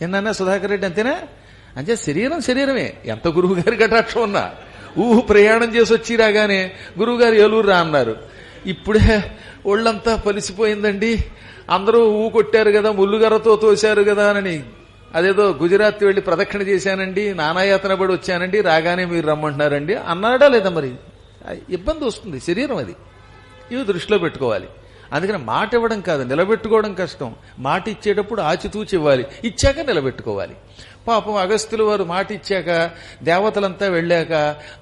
ఏనా సుధాకర్ రెడ్డి అంతేనా? అంటే శరీరమే. ఎంత గురువు గారి కటాక్షం ఉన్నా ప్రయాణం చేసి వచ్చి రాగానే గురువుగారు ఏలూరు రా అన్నారు. ఇప్పుడే ఒళ్ళంతా పలిసిపోయిందండి, అందరూ కొట్టారు కదా, ముల్లుగర్రతో తోశారు కదా అని అదేదో గుజరాత్ వెళ్లి ప్రదక్షిణ చేశానండి, నానాయాతన పడి వచ్చానండి, రాగానే మీరు రమ్మంటున్నారండి అన్నాడా లేదా? మరి ఇబ్బంది వస్తుంది. శరీరం అది. ఇవి దృష్టిలో పెట్టుకోవాలి. అందుకని మాట ఇవ్వడం కాదు, నిలబెట్టుకోవడం కష్టం. మాట ఇచ్చేటప్పుడు ఆచితూచి ఇవ్వాలి, ఇచ్చాక నిలబెట్టుకోవాలి. పాపం అగస్త్యులు వారు మాట ఇచ్చాక దేవతలంతా వెళ్ళాక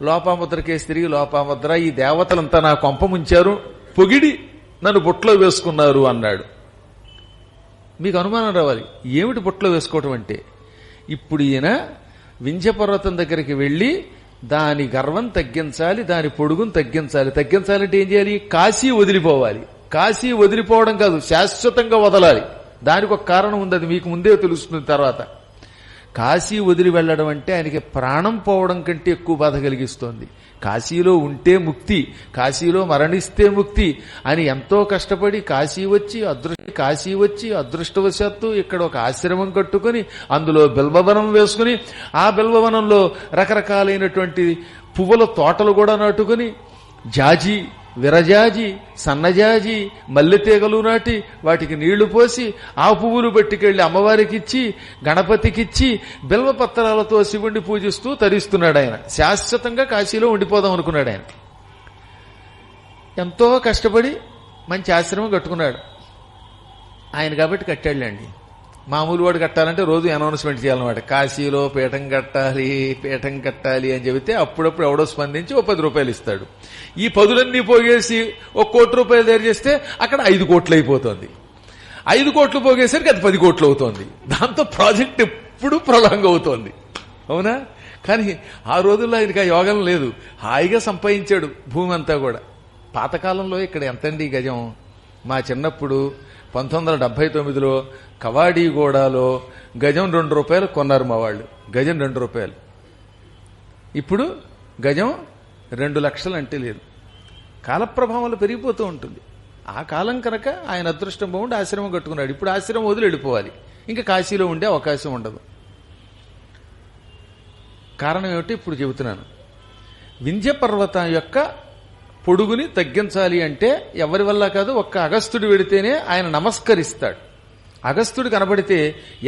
లోపాముద్రకేసి తిరిగి లోపాముద్ర, ఈ దేవతలంతా నా కొంప ముంచారు, పొగిడి నన్ను బుట్టలో వేసుకున్నారు అన్నాడు. మీకు అనుమానం రావాలి, ఏమిటి బుట్టలో వేసుకోవటం అంటే? ఇప్పుడు ఈయన వింధ్యపర్వతం దగ్గరికి వెళ్లి దాని గర్వం తగ్గించాలి, దాని పొడుగును తగ్గించాలి. తగ్గించాలంటే ఏం చేయాలి? కాశీ వదిలిపోవాలి. కాశీ వదిలిపోవడం కాదు, శాశ్వతంగా వదలాలి. దానికి ఒక కారణం ఉంది, అది మీకు ముందే తెలుస్తుంది తర్వాత. కాశీ వదిలి వెళ్లడం అంటే ఆయనకి ప్రాణం పోవడం కంటే ఎక్కువ బాధ కలిగిస్తోంది. కాశీలో ఉంటే ముక్తి, కాశీలో మరణిస్తే ముక్తి అని ఎంతో కష్టపడి కాశీ వచ్చి అదృష్టవశాత్తు ఇక్కడ ఒక ఆశ్రమం కట్టుకుని అందులో బిల్వవనం వేసుకుని ఆ బిల్వవనంలో రకరకాలైనటువంటి పువ్వుల తోటలు కూడా నాటుకుని జాజి, విరజాజి, సన్నజాజి, మల్లెతీగలు నాటి వాటికి నీళ్లు పోసి ఆ పువ్వులు పట్టుకెళ్లి అమ్మవారికిచ్చి గణపతికిచ్చి బిల్వపత్రాలతో శివుణ్ణి పూజిస్తూ తరిస్తున్నాడు ఆయన. శాశ్వతంగా కాశీలో ఉండిపోదాం అనుకున్నాడు ఆయన. ఎంతో కష్టపడి మంచి ఆశ్రమం కట్టుకున్నాడు ఆయన. కాబట్టి కట్టాడులేండి. మామూలు వాడు కట్టాలంటే రోజు అనౌన్స్మెంట్ చేయాలన్నమాట. కాశీలో పీఠం కట్టాలి అని చెబితే అప్పుడప్పుడు ఎవడో స్పందించి 10 రూపాయలు ఇస్తాడు. ఈ 10లన్నీ పోగేసి 1 కోటి రూపాయలు తయారు చేస్తే అక్కడ 5 కోట్లు అయిపోతుంది. 5 కోట్లు పోగేసరికి అది 10 కోట్లు అవుతోంది. దాంతో ప్రాజెక్ట్ ఎప్పుడు ప్రొలాంగ్ అవుతోంది. అవునా? కానీ ఆ రోజుల్లో ఆయనకి ఆ యోగం లేదు. హాయిగా సంపాదించాడు భూమి అంతా కూడా. పాతకాలంలో ఇక్కడ ఎంతండి గజం? మా చిన్నప్పుడు 1979లో కవాడిగూడలో గజం 2 రూపాయలు కొన్నారు మా వాళ్ళు. గజం 2 రూపాయలు. ఇప్పుడు గజం 2 లక్షలు అంటే లేదు. కాలప్రభావంలో పెరిగిపోతూ ఉంటుంది. ఆ కాలం కనుక ఆయన అదృష్టం బాగుండి ఆశ్రమం కట్టుకున్నాడు. ఇప్పుడు ఆశ్రమం వదిలి వెళ్ళిపోవాలి, ఇంకా కాశీలో ఉండే అవకాశం ఉండదు. కారణం ఏమిటి ఇప్పుడు చెబుతున్నాను. వింధ్య పర్వతం యొక్క పొడుగుని తగ్గించాలి అంటే ఎవరి వల్ల కాదు, ఒక్క అగస్త్యుడు వెడితేనే ఆయన నమస్కరిస్తాడు. అగస్త్యుడు కనబడితే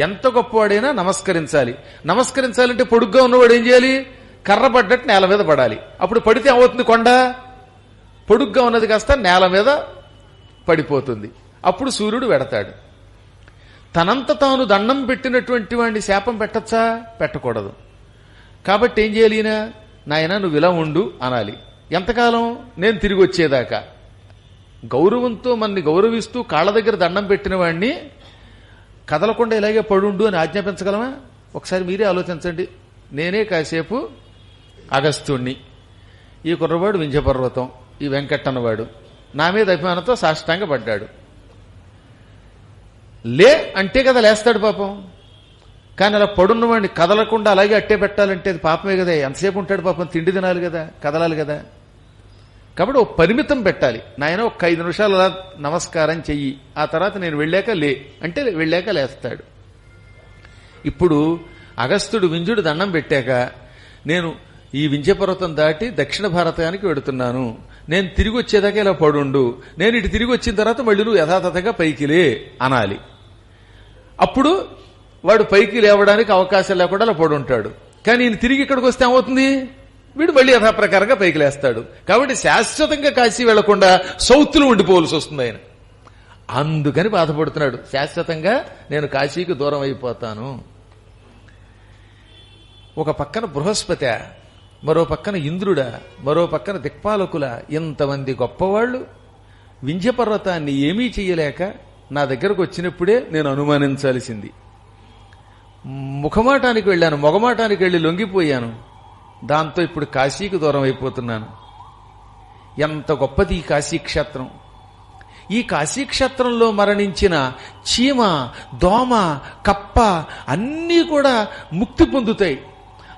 ఎంత గొప్పవాడైనా నమస్కరించాలి. నమస్కరించాలంటే పొడుగ్గా ఉన్నవాడు ఏం చేయాలి? కర్ర పడ్డట్టు నేల మీద పడాలి. అప్పుడు పడితే ఏమవుతుంది? కొండ పొడుగ్గా ఉన్నది కాస్త నేల మీద పడిపోతుంది. అప్పుడు సూర్యుడు వెడతాడు. తనంత తాను దండం పెట్టినటువంటి వాడిని శాపం పెట్టచ్చా? పెట్టకూడదు. కాబట్టి ఏం చేయాలి? నాయన నువ్వు ఇలా ఉండు అనాలి. ఎంతకాలం? నేను తిరిగి వచ్చేదాకా. గౌరవంతో మనని గౌరవిస్తూ కాళ్ళ దగ్గర దండం పెట్టిన వాడిని కదలకుండా ఇలాగే పడుండు అని ఆజ్ఞాపించగలమా? ఒకసారి మీరే ఆలోచించండి. నేనే కాసేపు అగస్త్యుణ్ణి, ఈ కుర్రవాడు వింధ్యపర్వతం, ఈ వెంకట్టన్నవాడు నా మీద అభిమానంతో సాష్టాంగ పడ్డాడు. లే అంటే కదా లేస్తాడు పాపం. కానీ అలా పడున్నవాడిని కదలకుండా అలాగే అట్టే పెట్టాలంటే అది పాపమే కదా. ఎంతసేపు ఉంటాడు పాపం? తిండి తినాలి కదా, కదలాలి కదా. కాబట్టి ఒక పరిమితం పెట్టాలి. నాయన ఒక 5 నిమిషాలు అలా నమస్కారం చెయ్యి, ఆ తర్వాత నేను వెళ్ళాక లే అంటే వెళ్ళాక లేస్తాడు. ఇప్పుడు అగస్త్యుడు వింధ్యుడు దండం పెట్టాక నేను ఈ వింధ్యపర్వతం దాటి దక్షిణ భారతానికి వెడుతున్నాను, నేను తిరిగి వచ్చేదాకా ఇలా పడుండు, నేను ఇటు తిరిగి వచ్చిన తర్వాత మళ్ళీ నువ్వు యథాతథంగా పైకిలే అనాలి. అప్పుడు వాడు పైకి లేవడానికి అవకాశం లేకుండా అలా పడుంటాడు. కానీ ఈయన తిరిగి ఇక్కడికి వస్తే ఏమవుతుంది? వీడు మళ్ళీ యథాప్రకారంగా పైకి లేస్తాడు. కాబట్టి శాశ్వతంగా కాశీ వెళ్లకుండా సౌత్లో ఉండిపోవలసి వస్తుంది ఆయన. అందుకని బాధపడుతున్నాడు, శాశ్వతంగా నేను కాశీకి దూరం అయిపోతాను. ఒక పక్కన బృహస్పతి, మరో పక్కన ఇంద్రుడా, మరో పక్కన దిక్పాలకుల, ఇంతమంది గొప్పవాళ్లు వింధ్య పర్వతాన్ని ఏమీ చెయ్యలేక నా దగ్గరకు వచ్చినప్పుడే నేను అనుమానించాల్సింది. ముఖమాటానికి వెళ్ళాను, మొగమాటానికి వెళ్లి లొంగిపోయాను. దాంతో ఇప్పుడు కాశీకి దూరం అయిపోతున్నాను. ఎంత గొప్పది ఈ కాశీక్షేత్రం! ఈ కాశీక్షేత్రంలో మరణించిన చీమ, దోమ, కప్ప అన్నీ కూడా ముక్తి పొందుతాయి.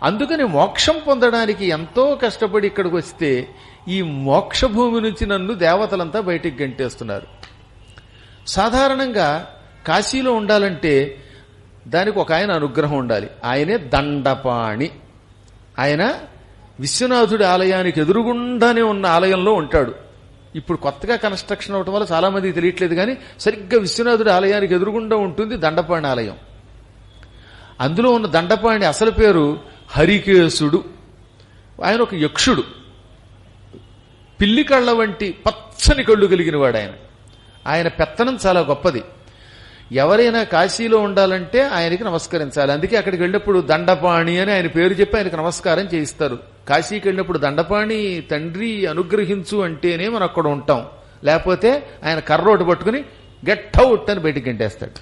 అందుకని మోక్షం పొందడానికి ఎంతో కష్టపడి ఇక్కడికి వస్తే ఈ మోక్షభూమి నుంచి నన్ను దేవతలంతా బయటికి గంటేస్తున్నారు. సాధారణంగా కాశీలో ఉండాలంటే దానికి ఒక ఆయన అనుగ్రహం ఉండాలి. ఆయనే దండపాణి. ఆయన విశ్వనాథుడి ఆలయానికి ఎదురుగుండానే ఉన్న ఆలయంలో ఉంటాడు. ఇప్పుడు కొత్తగా కన్స్ట్రక్షన్ అవటం వల్ల చాలా మందికి తెలియట్లేదు, కానీ సరిగ్గా విశ్వనాథుడి ఆలయానికి ఎదురుగుండా ఉంటుంది దండపాణి ఆలయం. అందులో ఉన్న దండపాణి అసలు పేరు హరికేశుడు. ఆయన ఒక యక్షుడు, పిల్లి కళ్ళ వంటి పచ్చని కళ్ళు కలిగిన వాడు ఆయన. ఆయన పెత్తనం చాలా గొప్పది. ఎవరైనా కాశీలో ఉండాలంటే ఆయనకి నమస్కరించాలి. అందుకే అక్కడికి వెళ్ళినప్పుడు దండపాణి అని ఆయన పేరు చెప్పి ఆయనకు నమస్కారం చేయిస్తారు. కాశీకి వెళ్ళినప్పుడు దండపాణి తండ్రి అనుగ్రహించు అంటేనే మనం అక్కడ ఉంటాం, లేకపోతే ఆయన కర్రోటు పట్టుకుని గెట్ అవుట్ అని బయటికి గంటేస్తాడు.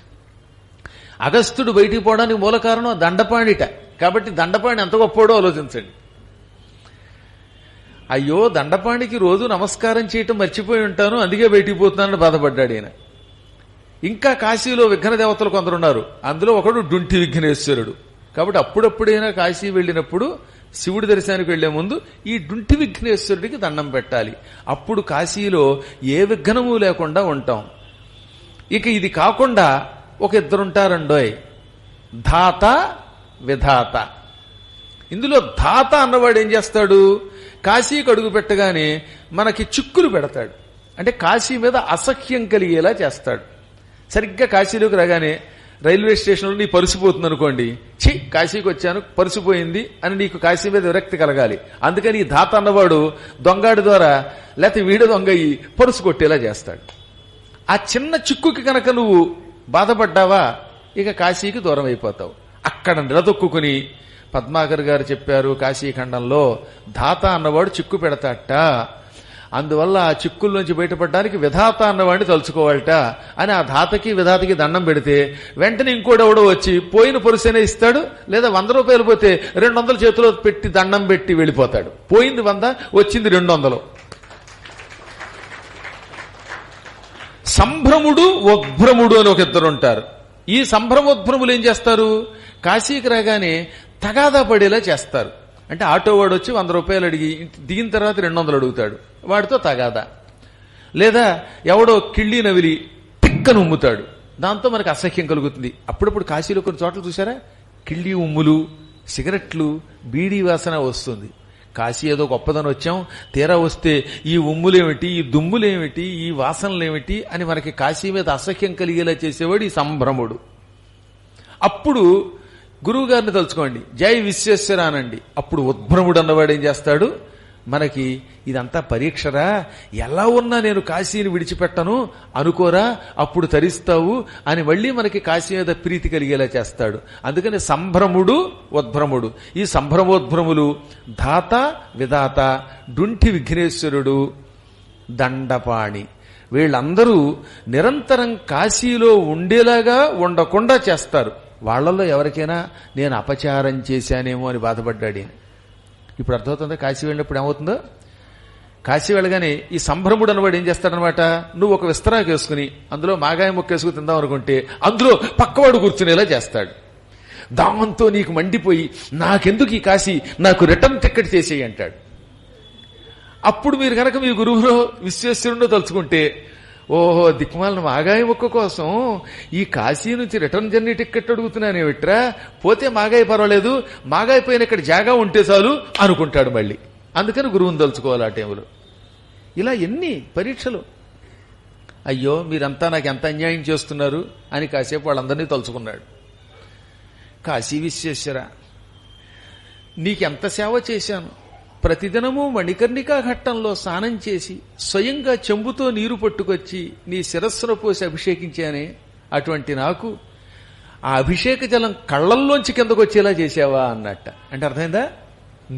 అగస్త్యుడు బయటికి పోవడానికి మూల కారణం దండపాణిట. కాబట్టి దండపాణి ఎంత గొప్పోడో ఆలోచించండి. అయ్యో, దండపాణికి రోజు నమస్కారం చేయటం మర్చిపోయి ఉంటాను, అందుకే బయటికి పోతున్నానని బాధపడ్డాడు ఈయన. ఇంకా కాశీలో విఘ్న దేవతలు కొందరున్నారు. అందులో ఒకడు డుంటి విఘ్నేశ్వరుడు. కాబట్టి అప్పుడప్పుడైనా కాశీ వెళ్ళినప్పుడు శివుడి దర్శనానికి వెళ్లే ముందు ఈ డుంటి విఘ్నేశ్వరుడికి దండం పెట్టాలి. అప్పుడు కాశీలో ఏ విఘ్నము లేకుండా ఉంటాం. ఇక ఇది కాకుండా ఒక ఇద్దరుంటారండోయ్, ధాత విధాత. ఇందులో ధాత అన్నవాడు ఏం చేస్తాడు, కాశీకి అడుగు పెట్టగానే మనకి చిక్కులు పెడతాడు. అంటే కాశీ మీద అసహ్యం కలిగేలా చేస్తాడు. సరిగ్గా కాశీలోకి రాగానే రైల్వే స్టేషన్లో నీ పరుసుపోతుంది అనుకోండి, ఛీ కాశీకి వచ్చాను పరుసుపోయింది అని నీకు కాశీ మీద విరక్తి కలగాలి. అందుకని ఈ ధాత అన్నవాడు దొంగాడి ద్వారా లేకపోతే వీడు దొంగయి పరుసు కొట్టేలా చేస్తాడు. ఆ చిన్న చిక్కుకి కనుక నువ్వు బాధపడ్డావా ఇక కాశీకి దూరం అయిపోతావు. అక్కడ నిలదొక్కుని పద్మాకర్ గారు చెప్పారు, కాశీఖండంలో ధాత అన్నవాడు చిక్కు పెడతాట, అందువల్ల ఆ చిక్కుల్లోంచి బయటపడడానికి విధాత అన్నవాడిని తలుచుకోవాలట అని ఆ ధాతకి విధాతకి దండం పెడితే వెంటనే ఇంకోడెవడో వచ్చి పోయిన పొరుసైనా ఇస్తాడు, లేదా 100 రూపాయలు పోతే 200 చేతిలో పెట్టి దండం పెట్టి వెళ్ళిపోతాడు. పోయింది 100, వచ్చింది 200. సంభ్రముడు ఉద్భ్రముడు అని ఒక ఇద్దరు ఉంటారు. ఈ సంభ్రమోద్భ్రములు ఏం చేస్తారు, కాశీకి రాగానే తగాదా పడేలా చేస్తారు. అంటే ఆటో వాడు వచ్చి 100 రూపాయలు అడిగి దిగిన తర్వాత 200 అడుగుతాడు, వాడితో తగాదా. లేదా ఎవడో కిళ్ళి నవిలి తిక్కను ఉమ్ముతాడు, దాంతో మనకు అసహ్యం కలుగుతుంది. అప్పుడప్పుడు కాశీలో కొన్ని చోట్ల చూసారా, కిళ్ళి ఉమ్ములు, సిగరెట్లు, బీడీ వాసన వస్తుంది. కాశీ ఏదో గొప్పదని వచ్చాం, తీరా వస్తే ఈ ఉమ్ములేమిటి, ఈ దుమ్ములేమిటి, ఈ వాసనలేమిటి అని మనకి కాశీ మీద అసహ్యం కలిగేలా చేసేవాడు ఈ సంభ్రముడు. అప్పుడు గురువు గారిని తలుచుకోండి, జై విశ్వేశ్వర అనండి. అప్పుడు ఉద్భ్రముడు అన్నవాడు ఏం చేస్తాడు, మనకి ఇదంతా పరీక్షరా, ఎలా ఉన్నా నేను కాశీని విడిచిపెట్టను అనుకోరా, అప్పుడు తరిస్తావు అని మళ్ళీ మనకి కాశీ మీద ప్రీతి కలిగేలా చేస్తాడు. అందుకని సంభ్రముడు ఉద్భ్రముడు, ఈ సంభ్రమోద్భ్రములు ధాత విధాత, డుంటి విఘ్నేశ్వరుడు, దండపాణి, వీళ్ళందరూ నిరంతరం కాశీలో ఉండేలాగా ఉండకుండా చేస్తారు. వాళ్లలో ఎవరికైనా నేను అపచారం చేశానేమో అని బాధపడ్డాడు. ఇప్పుడు అర్థమవుతుందా కాశీ వెళ్ళినప్పుడు ఏమవుతుందో? కాశీ వెళ్ళగానే ఈ సంభ్రముడు అన్నవాడు ఏం చేస్తాడనమాట, నువ్వు ఒక విస్తరాకు వేసుకుని అందులో మాగాయ ముక్కేసుకుని తిందాం అనుకుంటే అందులో పక్కవాడు కూర్చునేలా చేస్తాడు. దాంతో నీకు మండిపోయి నాకెందుకు ఈ కాశీ, నాకు రిటర్న్ టికెట్ చేసేయి అంటాడు. అప్పుడు మీరు కనుక మీ గురువులో విశ్వేశ్వరుణ్ణి తలుచుకుంటే, ఓహో దిక్మాలను మాగాయ ముక్క కోసం ఈ కాశీ నుంచి రిటర్న్ జర్నీ టికెట్ అడుగుతున్నానే విట్రా, పోతే మాగాయ పర్వాలేదు, మాగాయ పోయిన ఇక్కడ జాగా ఉంటే చాలు అనుకుంటాడు మళ్ళీ. అందుకని గురువుని తలుచుకోవాలి ఆ టైంలో. ఇలా ఎన్ని పరీక్షలు. అయ్యో మీరంతా నాకు ఎంత అన్యాయం చేస్తున్నారు అని కాసేపు వాళ్ళందరినీ తలుచుకున్నాడు. కాశీ విశ్వేశ్వర, నీకెంత సేవ చేశాను, ప్రతిదినము మణికర్ణికా ఘట్టంలో స్నానం చేసి స్వయంగా చెంబుతో నీరు పట్టుకొచ్చి నీ శిరస్సును పోసి అభిషేకించానే, అటువంటి నాకు ఆ అభిషేక జలం కళ్ళల్లోంచి కిందకు వచ్చేలా చేసావా అన్నట్ట. అంటే అర్థమైందా?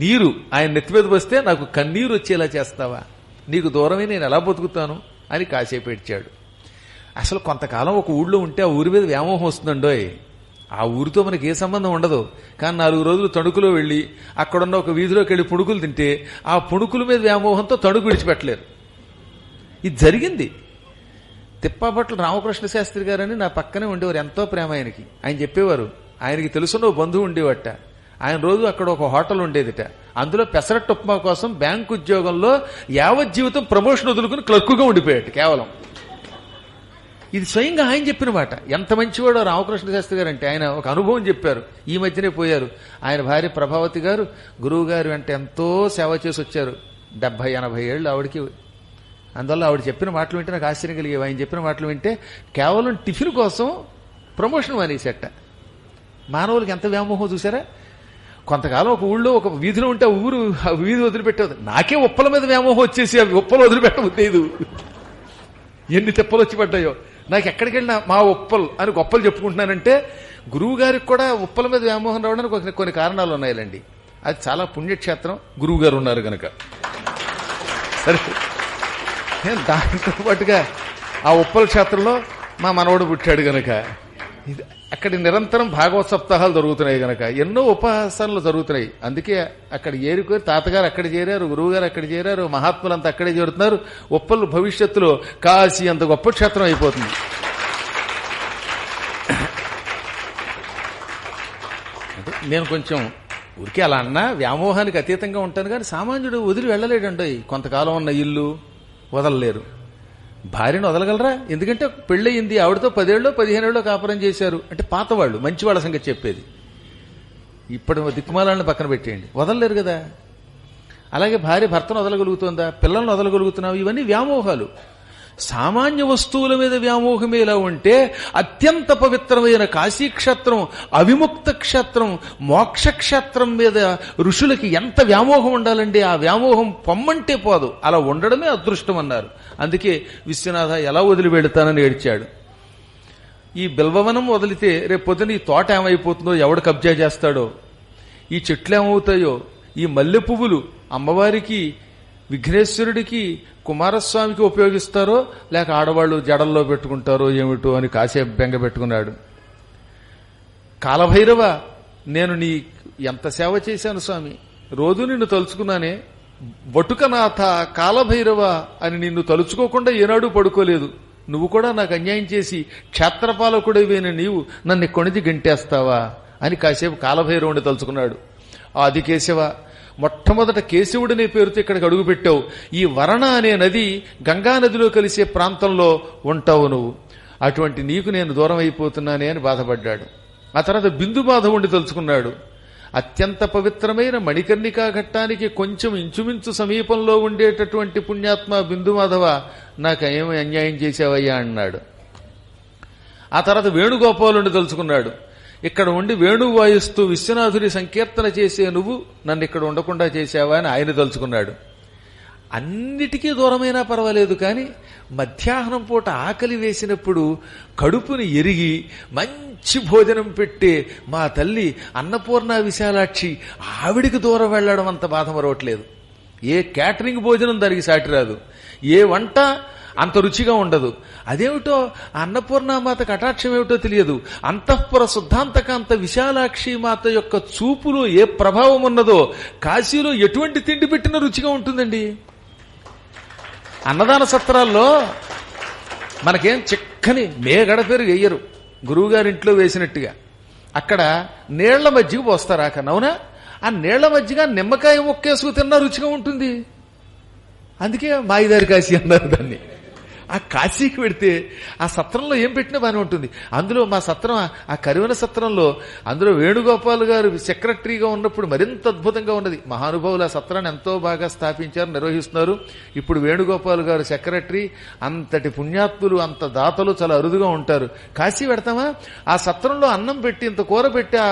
నీరు ఆయన నెత్తిమీద వస్తే నాకు కన్నీరు వచ్చేలా చేస్తావా? నీకు దూరమే నేను ఎలా బతుకుతాను అని కాసేపు ఏడ్చాడు. అసలు కొంతకాలం ఒక ఊళ్ళో ఉంటే ఆ ఊరి మీద వ్యామోహం వస్తుందండోయ్. ఆ ఊరితో మనకి ఏ సంబంధం ఉండదు, కానీ 4 రోజులు తణుకులో వెళ్ళి అక్కడున్న ఒక వీధిలోకి వెళ్ళి పుణుకులు తింటే ఆ పుణుకుల మీద వ్యామోహంతో తణుకు విడిచిపెట్టలేరు. ఇది జరిగింది. తిప్పాపట్ల రామకృష్ణ శాస్త్రి గారని నా పక్కనే ఉండేవారు, ఎంతో ప్రేమ ఆయనకి. ఆయన చెప్పేవారు, ఆయనకి తెలుసున్న ఓ బంధువు ఉండేవట. ఆయన రోజు అక్కడ ఒక హోటల్ ఉండేదిట. అందులో పెసరట్టు ఉప్మా కోసం బ్యాంకు ఉద్యోగంలో యావత్ జీవితం ప్రమోషన్ వదులుకుని క్లర్కుగా ఉండిపోయాడు కేవలం. ఇది స్వయంగా ఆయన చెప్పిన మాట. ఎంత మంచివాడో రామకృష్ణ శాస్త్రి గారు అంటే. ఆయన ఒక అనుభవం చెప్పారు, ఈ మధ్యనే పోయారు. ఆయన భార్య ప్రభావతి గారు గురువు గారు అంటే ఎంతో సేవ చేసి వచ్చారు. 70-80 ఏళ్ళు ఆవిడికి. అందువల్ల ఆవిడ చెప్పిన మాటలు వింటే నాకు ఆశ్చర్యం కలిగేవి. ఆయన చెప్పిన మాటలు వింటే కేవలం టిఫిన్ కోసం ప్రమోషన్ అనేసట. మానవులకి ఎంత వ్యామోహం చూసారా. కొంతకాలం ఒక ఊళ్ళో ఒక వీధిలో ఉంటే ఆ వీధి వదిలిపెట్టేది. నాకే ఉప్పల మీద వ్యామోహం వచ్చేసి అవి ఉప్పలు వదిలిపెట్టలేదు. ఎన్ని తెప్పలు వచ్చి పడ్డాయో. నాకు ఎక్కడికి వెళ్ళినా మా ఉప్పల్ అని గొప్పలు చెప్పుకుంటున్నానంటే గురువు గారికి కూడా ఉప్పల మీద వ్యామోహం రావడానికి కొన్ని కారణాలు ఉన్నాయిలండి. అది చాలా పుణ్యక్షేత్రం, గురువు గారు ఉన్నారు కనుక. సరే, దాంతో పాటుగా ఆ ఉప్పల క్షేత్రంలో మా మనవడు పుట్టాడు గనక అక్కడ నిరంతరం భాగవత సప్తాహాలు జరుగుతున్నాయి గనక ఎన్నో ఉపాసనలు జరుగుతున్నాయి. అందుకే అక్కడ ఏరుకోరి తాతగారు అక్కడ చేరారు, గురువు గారు అక్కడ చేరారు, మహాత్ములంతా అక్కడే చేరుతున్నారు. ఉప్పలు భవిష్యత్తులో కాశీ అంత గొప్ప క్షేత్రం అయిపోతుంది. అంటే నేను కొంచెం ఊరికే అలా అన్నా వ్యామోహానికి అతీతంగా ఉంటాను, కానీ సామాన్యుడు వదిలి వెళ్ళలేడండి. కొంతకాలం ఉన్న ఇల్లు వదలలేరు. భార్యను వదలగలరా? ఎందుకంటే పెళ్ళయింది, ఆవిడతో 10 ఏళ్ళో 15 ఏళ్ళో కాపురం చేశారు. అంటే పాతవాళ్ళు, మంచివాళ్ళ సంగతి చెప్పేది. ఇప్పుడు దిక్కుమాలను పక్కన పెట్టేయండి, వదలలేరు కదా. అలాగే భార్య భర్తను వదలగలుగుతుందా? పిల్లలను వదలగలుగుతున్నావు? ఇవన్నీ వ్యామోహాలు. సామాన్య వస్తువుల మీద వ్యామోహమే ఇలా ఉంటే అత్యంత పవిత్రమైన కాశీక్షేత్రం, అవిముక్త క్షేత్రం, మోక్షక్షేత్రం మీద ఋషులకి ఎంత వ్యామోహం ఉండాలండి. ఆ వ్యామోహం పొమ్మంటే పోదు, అలా ఉండడమే అదృష్టం అన్నారు. అందుకే విశ్వనాథ ఎలా వదిలి వెళతానని ఏడ్చాడు. ఈ బిల్వవనం వదిలితే రేపు పొద్దున ఈ తోట ఏమైపోతుందో, ఎవడు కబ్జా చేస్తాడో, ఈ చెట్లు ఏమవుతాయో, ఈ మల్లె పువ్వులు అమ్మవారికి, విఘ్నేశ్వరుడికి, కుమారస్వామికి ఉపయోగిస్తారో లేక ఆడవాళ్లు జడల్లో పెట్టుకుంటారో ఏమిటో అని కాసేపు బెంగ పెట్టుకున్నాడు. కాలభైరవ, నేను నీ ఎంత సేవ చేశాను స్వామి, రోజు నిన్ను తలుచుకున్నానే. వటుకనాథ కాలభైరవ అని నిన్ను తలుచుకోకుండా ఏనాడు పడుకోలేదు. నువ్వు కూడా నాకు అన్యాయం చేసి క్షేత్రపాలకుడివైన నీవు నన్ను ఇక్కడి నుంచి గంటేస్తావా అని కాసేపు కాలభైరవుని తలుచుకున్నాడు. ఆదికేశవ, మొట్టమొదట కేశవుడనే పేరుతో ఇక్కడికి అడుగుపెట్టావు. ఈ వరణ అనే నది గంగా నదిలో కలిసే ప్రాంతంలో ఉంటావు నువ్వు. అటువంటి నీకు నేను దూరం అయిపోతున్నానే అని బాధపడ్డాడు. ఆ తర్వాత బిందు మాధవుణ్ణి తలుచుకున్నాడు. అత్యంత పవిత్రమైన మణికర్ణికా ఘట్టానికి కొంచెం ఇంచుమించు సమీపంలో ఉండేటటువంటి పుణ్యాత్మ బిందు మాధవ, నాకేమీ అన్యాయం చేశావయ్యా అన్నాడు. ఆ తర్వాత వేణుగోపాలుని తలుచుకున్నాడు. ఇక్కడ ఉండి వేణువు వాయిస్తూ విశ్వనాథుని సంకీర్తన చేసే నువ్వు నన్ను ఇక్కడ ఉండకుండా చేశావా అని ఆయన తలుచుకున్నాడు. అన్నిటికీ దూరమైనా పర్వాలేదు, కానీ మధ్యాహ్నం పూట ఆకలి వేసినప్పుడు కడుపుని ఎరిగి మంచి భోజనం పెట్టే మా తల్లి అన్నపూర్ణ విశాలాక్షి, ఆవిడికి దూరం వెళ్లడం అంత బాధ మరవట్లేదు. ఏ క్యాటరింగ్ భోజనం దానికి సాటిరాదు, ఏ వంట అంత రుచిగా ఉండదు. అదేమిటో అన్నపూర్ణమాత కటాక్షం ఏమిటో తెలియదు. అంతఃపుర శుద్ధాంతకాంత విశాలాక్షి మాత యొక్క చూపులో ఏ ప్రభావం ఉన్నదో కాశీలో ఎటువంటి తిండి పెట్టినా రుచిగా ఉంటుందండి. అన్నదాన సత్రాల్లో మనకేం చిక్కని మేగడ పేరు వేయరు, గురువుగారింట్లో వేసినట్టుగా. అక్కడ నీళ్ల మజ్జిగ పోస్తారు ఆకన్నా, అవునా? ఆ నీళ్ల మజ్జిగ నిమ్మకాయ ముక్కేసుకు తిన్నా రుచిగా ఉంటుంది. అందుకే మాయిదారి కాశీ అన్నారు దాన్ని. ఆ కాశీకి పెడితే ఆ సత్రంలో ఏం పెట్టినా బానే ఉంటుంది. అందులో మా సత్రం, ఆ కరివెన సత్రంలో అందులో వేణుగోపాల్ గారు సెక్రటరీగా ఉన్నప్పుడు మరింత అద్భుతంగా ఉన్నది. మహానుభావులు ఆ సత్రాన్ని ఎంతో బాగా స్థాపించారు, నిర్వహిస్తున్నారు. ఇప్పుడు వేణుగోపాల్ గారు సెక్రటరీ. అంతటి పుణ్యాత్ములు, అంత దాతలు చాలా అరుదుగా ఉంటారు. కాశీ పెడతామా, ఆ సత్రంలో అన్నం పెట్టి ఇంత కూర పెట్టి ఆ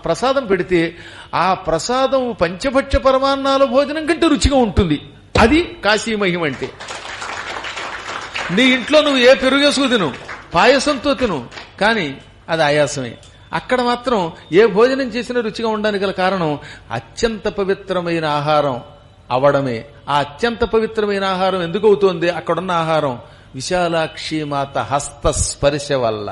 ప్రసాదం పెడితే ఆ ప్రసాదం పంచభక్ష పరమాన్నాల భోజనం కంటే రుచిగా ఉంటుంది. అది కాశీ మహిమ అంటే. నీ ఇంట్లో నువ్వు ఏ పెరుగేసుకు తిను, పాయసంతో తిను, కానీ అది ఆయాసమే. అక్కడ మాత్రం ఏ భోజనం చేసినా రుచిగా ఉండడానికి గల కారణం అత్యంత పవిత్రమైన ఆహారం అవడమే. ఆ అత్యంత పవిత్రమైన ఆహారం ఎందుకు అవుతోంది? అక్కడున్న ఆహారం విశాలాక్షి మాత హస్త స్పర్శ వల్ల.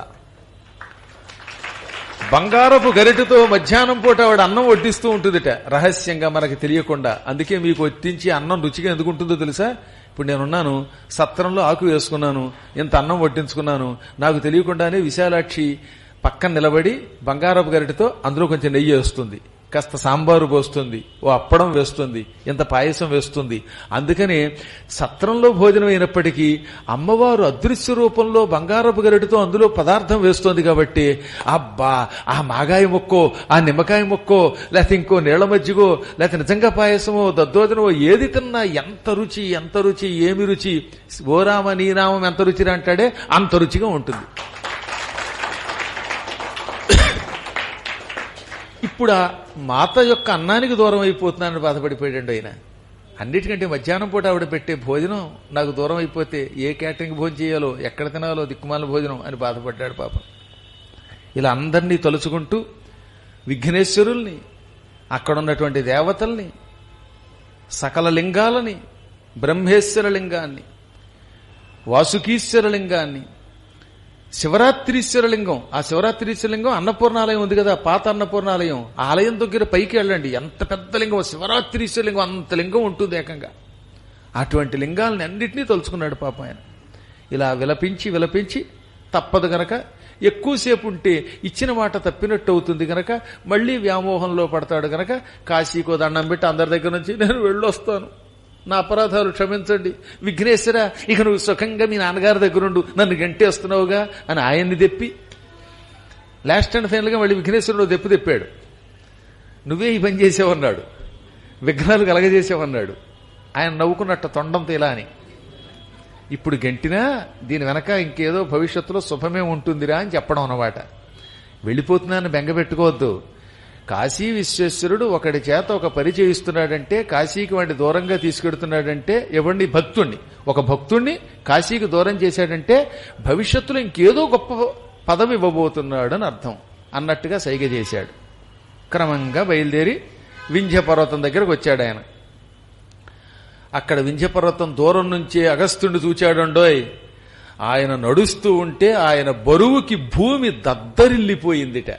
బంగారపు గరిటెతో మధ్యాహ్నం పూట ఆవిడ అన్నం వడ్డిస్తూ ఉంటుందిట, రహస్యంగా మనకి తెలియకుండా. అందుకే మీకు వడ్డించి అన్నం రుచిగా ఎందుకు ఉంటుందో తెలుసా? ఇప్పుడు నేనున్నాను, సత్రంలో ఆకు వేసుకున్నాను, ఇంత అన్నం వడ్డించుకున్నాను, నాకు తెలియకుండానే విశాలాక్షి పక్కన నిలబడి బంగారపు గరిటెతో అందులో కొంచెం నెయ్యి వేస్తుంది, కాస్త సాంబారు పోస్తుంది, ఓ అప్పడం వేస్తుంది, ఇంత పాయసం వేస్తుంది. అందుకని సత్రంలో భోజనం అయినప్పటికీ అమ్మవారు అదృశ్య రూపంలో బంగారపు గరిటెతో అందులో పదార్థం వేస్తోంది కాబట్టి అబ్బా, ఆ మాగాయ మొక్కో, ఆ నిమ్మకాయ మొక్కో, లేకపోతే ఇంకో నీళ్ల మజ్జిగో, లేకపోతే నిజంగా పాయసమో దద్దోజనమో ఏది తిన్నా ఎంత రుచి, ఎంత రుచి, ఏమి రుచి, ఓ రామ నీ నామం ఎంత రుచిరా అంటాడే అంత రుచిగా ఉంటుంది. ఇప్పుడు ఆ మాత యొక్క అన్నానికి దూరం అయిపోతున్నానని బాధపడిపోయాడు ఆయన. అన్నిటికంటే మధ్యాహ్నం పూట ఆవిడ పెట్టే భోజనం నాకు దూరం అయిపోతే ఏ క్యాటరింగ్ భోజనం చేయాలో, ఎక్కడ తినాలో దిక్కుమాల భోజనం అని బాధపడ్డాడు పాపం. ఇలా అందరినీ తలుచుకుంటూ విఘ్నేశ్వరుల్ని, అక్కడున్నటువంటి దేవతల్ని, సకల లింగాలని, బ్రహ్మేశ్వర లింగాన్ని, వాసుకీశ్వర లింగాన్ని, శివరాత్రీశ్వర లింగం, ఆ శివరాత్రీశ్వర లింగం అన్నపూర్ణాలయం ఉంది కదా, పాత అన్నపూర్ణాలయం, ఆ ఆలయం దగ్గర పైకి వెళ్ళండి, ఎంత పెద్ద లింగం, శివరాత్రీశ్వర లింగం అంత లింగం ఉంటుంది ఏకంగా. అటువంటి లింగాలని అన్నింటినీ తలుచుకున్నాడు పాపం ఆయన. ఇలా విలపించి విలపించి తప్పదు గనక, ఎక్కువసేపు ఉంటే ఇచ్చిన మాట తప్పినట్టు అవుతుంది గనక మళ్లీ వ్యామోహంలో పడతాడు గనక కాశీకో దండం పెట్టి అందరి దగ్గర నుంచి నేను వెళ్ళొస్తాను, నా అపరాధాలు క్షమించండి, విఘ్నేశ్వర ఇక నువ్వు సుఖంగా మీ నాన్నగారి దగ్గరుండు, నన్ను గంటేస్తున్నావుగా అని ఆయన్ని తెప్పి లాస్ట్ అండ్ ఫైనల్ గా మళ్ళీ విఘ్నేశ్వరుడు తెప్పాడు. నువ్వే ఈ పని చేసావన్నాడు, విఘ్నాలు కలగజేసావన్నాడు. ఆయన నవ్వుకున్నట్ట తొండంతో ఇలా అని. ఇప్పుడు గంటినా దీని వెనక ఇంకేదో భవిష్యత్తులో శుభమే ఉంటుందిరా అని చెప్పడం అన్నమాట. వెళ్ళిపోతున్నాను బెంగపెట్టుకోవద్దు. కాశీ విశ్వేశ్వరుడు ఒకడి చేత ఒక పని చేయిస్తున్నాడంటే, కాశీకి వాడిని దూరంగా తీసుకెడుతున్నాడంటే, ఎవడిని భక్తుణ్ణి, ఒక భక్తుణ్ణి కాశీకి దూరం చేశాడంటే భవిష్యత్తులో ఇంకేదో గొప్ప పదవి ఇవ్వబోతున్నాడు అని అర్థం అన్నట్టుగా సైగ చేశాడు. క్రమంగా బయలుదేరి వింధ్య పర్వతం దగ్గరకు వచ్చాడు ఆయన. అక్కడ వింధ్య పర్వతం దూరం నుంచే అగస్త్యుడిని చూచాడండోయ్. ఆయన నడుస్తూ ఉంటే ఆయన బరువుకి భూమి దద్దరిల్లిపోయిందిట.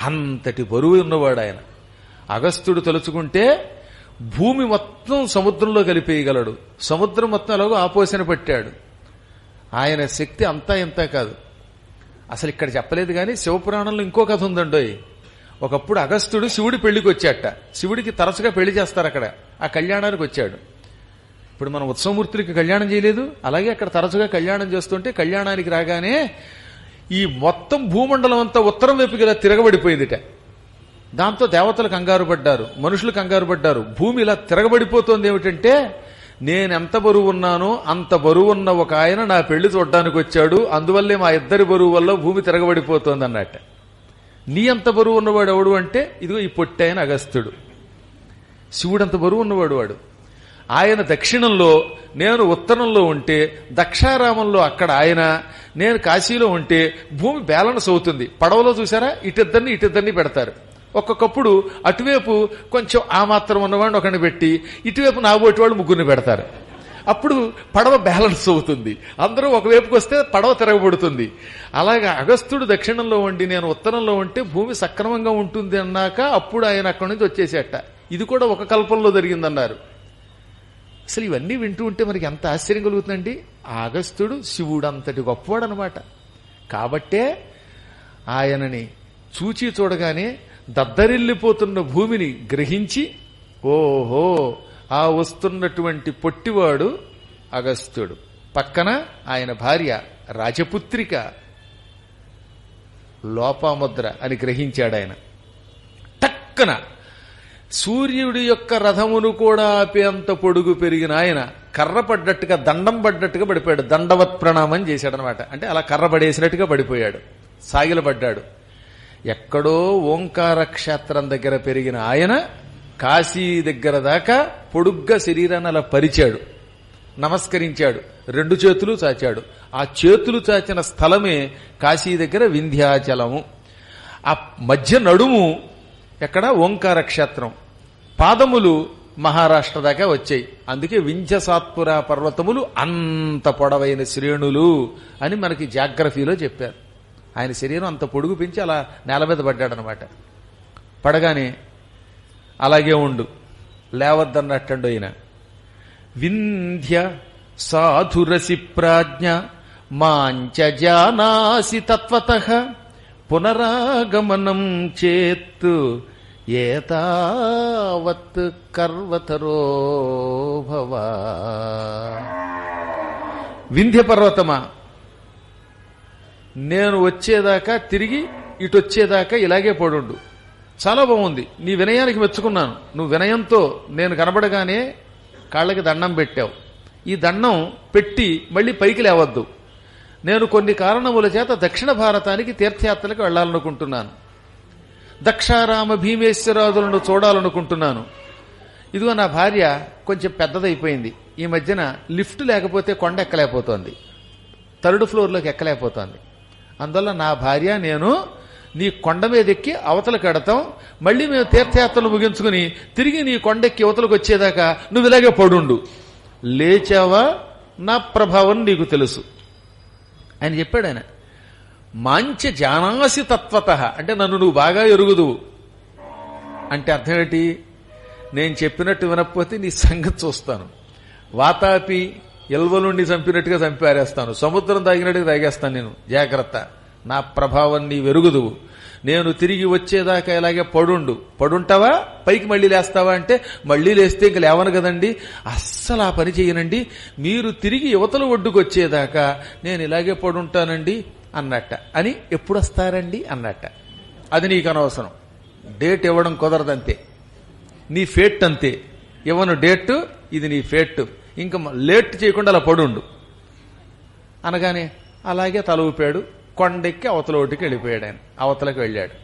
అంతటి బరువు ఉన్నవాడు ఆయన. అగస్త్యుడు తలుచుకుంటే భూమి మొత్తం సముద్రంలో కలిపేయగలడు. సముద్రం మొత్తం ఎలాగో ఆపోసన పట్టాడు. ఆయన శక్తి అంతా ఇంతా కాదు. అసలు ఇక్కడ చెప్పలేదు కానీ శివపురాణంలో ఇంకో కథ ఉందండోయ్. ఒకప్పుడు అగస్త్యుడు శివుడి పెళ్లికి వచ్చాట. శివుడికి తరచుగా పెళ్లి చేస్తారు అక్కడ. ఆ కళ్యాణానికి వచ్చాడు. ఇప్పుడు మనం ఉత్సవమూర్తులకి కళ్యాణం చేయలేదు, అలాగే అక్కడ తరచుగా కళ్యాణం చేస్తుంటే కళ్యాణానికి రాగానే ఈ మొత్తం భూమండలం అంతా ఉత్తరం వైపుకి ఇలా తిరగబడిపోయిందిట. దాంతో దేవతలు కంగారు పడ్డారు, మనుషులు కంగారు పడ్డారు. భూమి ఇలా తిరగబడిపోతుంది ఏమిటంటే, నేనెంత బరువు ఉన్నానో అంత బరువున్న ఒక ఆయన నా పెళ్లి చూడడానికి వచ్చాడు, అందువల్లే మా ఇద్దరి బరువు వల్ల భూమి తిరగబడిపోతుంది అన్నట్ట. నీ అంత బరువు ఉన్నవాడు ఎవడు అంటే, ఇదిగో ఈ పొట్టి ఆయన అగస్త్యుడు. శివుడంత బరువు ఉన్నవాడు వాడు. ఆయన దక్షిణంలో, నేను ఉత్తరంలో ఉంటే, దక్షారామంలో అక్కడ ఆయన, నేను కాశీలో ఉంటే భూమి బ్యాలెన్స్ అవుతుంది. పడవలో చూసారా, ఇటిద్దరిని పెడతారు. ఒక్కొక్కప్పుడు అటువైపు కొంచెం ఆ మాత్రం ఉన్నవాడిని ఒకరిని పెట్టి, ఇటువైపు నాబోటి వాళ్ళు ముగ్గురిని పెడతారు. అప్పుడు పడవ బ్యాలెన్స్ అవుతుంది. అందరూ ఒకవైపుకి వస్తే పడవ తిరగబడుతుంది. అలాగా అగస్త్యుడు దక్షిణంలో ఉండి నేను ఉత్తరంలో ఉంటే భూమి సక్రమంగా ఉంటుంది అన్నాక అప్పుడు ఆయన అక్కడి నుంచి వచ్చేసేట. ఇది కూడా ఒక కల్పంలో జరిగిందన్నారు. అసలు ఇవన్నీ వింటూ ఉంటే మనకి ఎంత ఆశ్చర్యం కలుగుతుందండి. ఆ అగస్త్యుడు శివుడు అంతటి గొప్పవాడు అనమాట. కాబట్టే ఆయనని చూచి చూడగానే దద్దరిల్లిపోతున్న భూమిని గ్రహించి, ఓహో ఆ వస్తున్నటువంటి పొట్టివాడు అగస్త్యుడు, పక్కన ఆయన భార్య రాజపుత్రిక లోపాముద్ర అని గ్రహించాడు ఆయన. టక్కన సూర్యుడి యొక్క రథమును కూడా ఆపేంత పొడుగు పెరిగిన ఆయన కర్ర పడ్డట్టుగా దండం పడ్డట్టుగా పడిపోయాడు. దండవత్ ప్రణామం చేశాడనమాట. అంటే అలా కర్ర పడేసినట్టుగా పడిపోయాడు, సాగిలపడ్డాడు. ఎక్కడో ఓంకార క్షేత్రం దగ్గర పెరిగిన ఆయన కాశీ దగ్గర దాకా పొడుగ్గా శరీరాన్ని అలా పరిచాడు, నమస్కరించాడు, 2 చేతులు చాచాడు. ఆ చేతులు చాచిన స్థలమే కాశీ దగ్గర వింధ్యాచలము. ఆ మధ్య నడుము ఎక్కడ ఓంకార క్షేత్రం, పాదములు మహారాష్ట్ర దాకా వచ్చాయి. అందుకే వింధ్యసాత్పుర పర్వతములు అంత పొడవైన శ్రేణులు అని మనకి జాగ్రఫీలో చెప్పారు. ఆయన శరీరం అంత పొడుగు పెంచి అలా నేల మీద పడ్డాడనమాట. పడగానే అలాగే ఉండు, లేవద్దన్నట్టండు ఆయన. వింధ్య సాధురసి ప్రాజ్ఞ మాంచ జానాసి తత్వతః పునరాగమనం చేత్తు ఏతావత్ కర్వతరో భవ. వింధ్య పర్వతమా, నేను వచ్చేదాకా తిరిగి ఇటు వచ్చేదాకా ఇలాగే పడుండు. చాలా బాగుంది, నీ వినయానికి మెచ్చుకున్నాను. నువ్వు వినయంతో నేను కనబడగానే కాళ్ళకి దండం పెట్టావు. ఈ దండం పెట్టి మళ్ళీ పైకి లేవద్దు. నేను కొన్ని కారణముల చేత దక్షిణ భారతానికి తీర్థయాత్రలకు వెళ్లాలనుకుంటున్నాను. దక్షారామ భీమేశ్వరాదులను చూడాలనుకుంటున్నాను. ఇదిగో నా భార్య కొంచెం పెద్దదైపోయింది. ఈ మధ్యన లిఫ్ట్ లేకపోతే కొండ ఎక్కలేకపోతోంది, 3rd ఫ్లోర్లోకి ఎక్కలేకపోతోంది. అందువల్ల నా భార్య నేను నీ కొండ మీద ఎక్కి అవతలకు ఎడతాం. మళ్ళీ మేము తీర్థయాత్రలు ముగించుకుని తిరిగి నీ కొండెక్కి అవతలకు వచ్చేదాకా నువ్వు ఇలాగే పడుండు. లేచావా నా ప్రభావం నీకు తెలుసు అని చెప్పాడు ఆయన. మాంచ జానాసి తత్వతః అంటే నన్ను నువ్వు బాగా ఎరుగుదువు అంటే అర్థం ఏంటి? నేను చెప్పినట్టు వినకపోతే నీ సంగతి చూస్తాను. వాతాపి ఎల్వలుండి చంపినట్టుగా చంపారేస్తాను, సముద్రం తాగినట్టుగా తాగేస్తాను నేను. జాగ్రత్త, నా ప్రభావం నీ వెరుగుదువు. నేను తిరిగి వచ్చేదాకా ఇలాగే పడుంటావా, పైకి మళ్ళీ లేస్తావా అంటే మళ్ళీ లేస్తే ఇంక లేవను కదండి, అస్సలు ఆ పని చేయనండి. మీరు తిరిగి యువతల ఒడ్డుకు వచ్చేదాకా నేను ఇలాగే పడుంటానండి అన్నట్ట. అని ఎప్పుడు వస్తారండి అన్నట్ట. అది నీకు అనవసరం, డేట్ ఇవ్వడం కుదరదంతే, నీ ఫేట్ అంతే. ఇవ్వను డేట్, ఇది నీ ఫేట్, ఇంకా లేట్ చేయకుండా అలా పడుండు అనగానే అలాగే తల ఊపాడు. కొండెక్కి అవతల ఒడ్డుకి వెళ్ళిపోయాడు ఆయన. అవతలకు వెళ్ళాడు.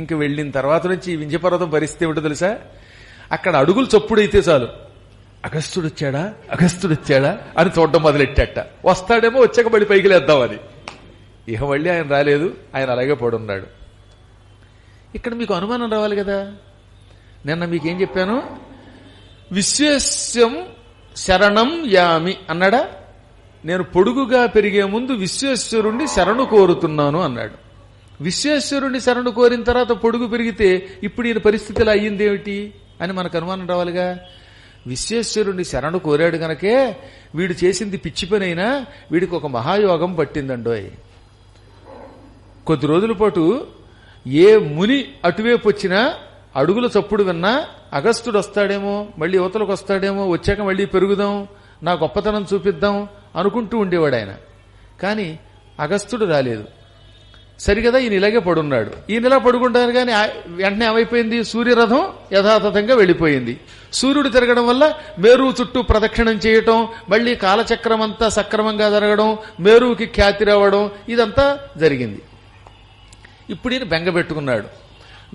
ఇంక వెళ్ళిన తర్వాత నుంచి ఈ వింధ్యపర్వతం పరిస్థితి ఏమిటో తెలుసా? అక్కడ అడుగులు చప్పుడైతే చాలు అగస్త్యుడొచ్చాడా అని చూడడం మొదలెట్టాట. వస్తాడేమో, వచ్చాక మళ్ళీ పైకి లేద్దామని. ఇక మళ్ళీ ఆయన రాలేదు, ఆయన అలాగే పడున్నాడు. ఇక్కడ మీకు అనుమానం రావాలి కదా. నిన్న మీకేం చెప్పాను? విశ్వేశ్వం శరణం యామి అన్నాడా? నేను పొడుగుగా పెరిగే ముందు విశ్వేశ్వరుణ్ణి శరణు కోరుతున్నాను అన్నాడు. విశ్వేశ్వరుణ్ణి శరణు కోరిన తర్వాత పొడుగు పెరిగితే ఇప్పుడు ఈయన పరిస్థితిలో అయ్యిందేమిటి అని మనకు అనుమానం రావాలిగా. విశ్వేశ్వరుణ్ణి శరణు కోరాడు గనకే వీడు చేసింది పిచ్చి పనైనా వీడికి ఒక మహాయోగం పట్టిందండోయ్. కొద్ది రోజుల పాటు ఏ ముని అటువైపు వచ్చినా అడుగుల చప్పుడు విన్నా అగస్త్యుడు వస్తాడేమో, మళ్ళీ యువతలకు వస్తాడేమో, వచ్చాక మళ్ళీ పెరుగుదాం, నా గొప్పతనం చూపిద్దాం అనుకుంటూ ఉండేవాడు ఆయన. కానీ అగస్త్యుడు రాలేదు. సరిగదా ఈయన ఇలాగే పడున్నాడు. ఈయన ఇలా పడుకుంటారు కానీ వెంటనే ఏమైపోయింది? సూర్యరథం యథాతథంగా వెళ్ళిపోయింది. సూర్యుడు తిరగడం వల్ల మేరువు చుట్టూ ప్రదక్షిణం చేయటం, మళ్లీ కాలచక్రం అంతా సక్రమంగా జరగడం, మేరువుకి ఖ్యాతి రావడం, ఇదంతా జరిగింది. ఇప్పుడు ఈయన బెంగపెట్టుకున్నాడు.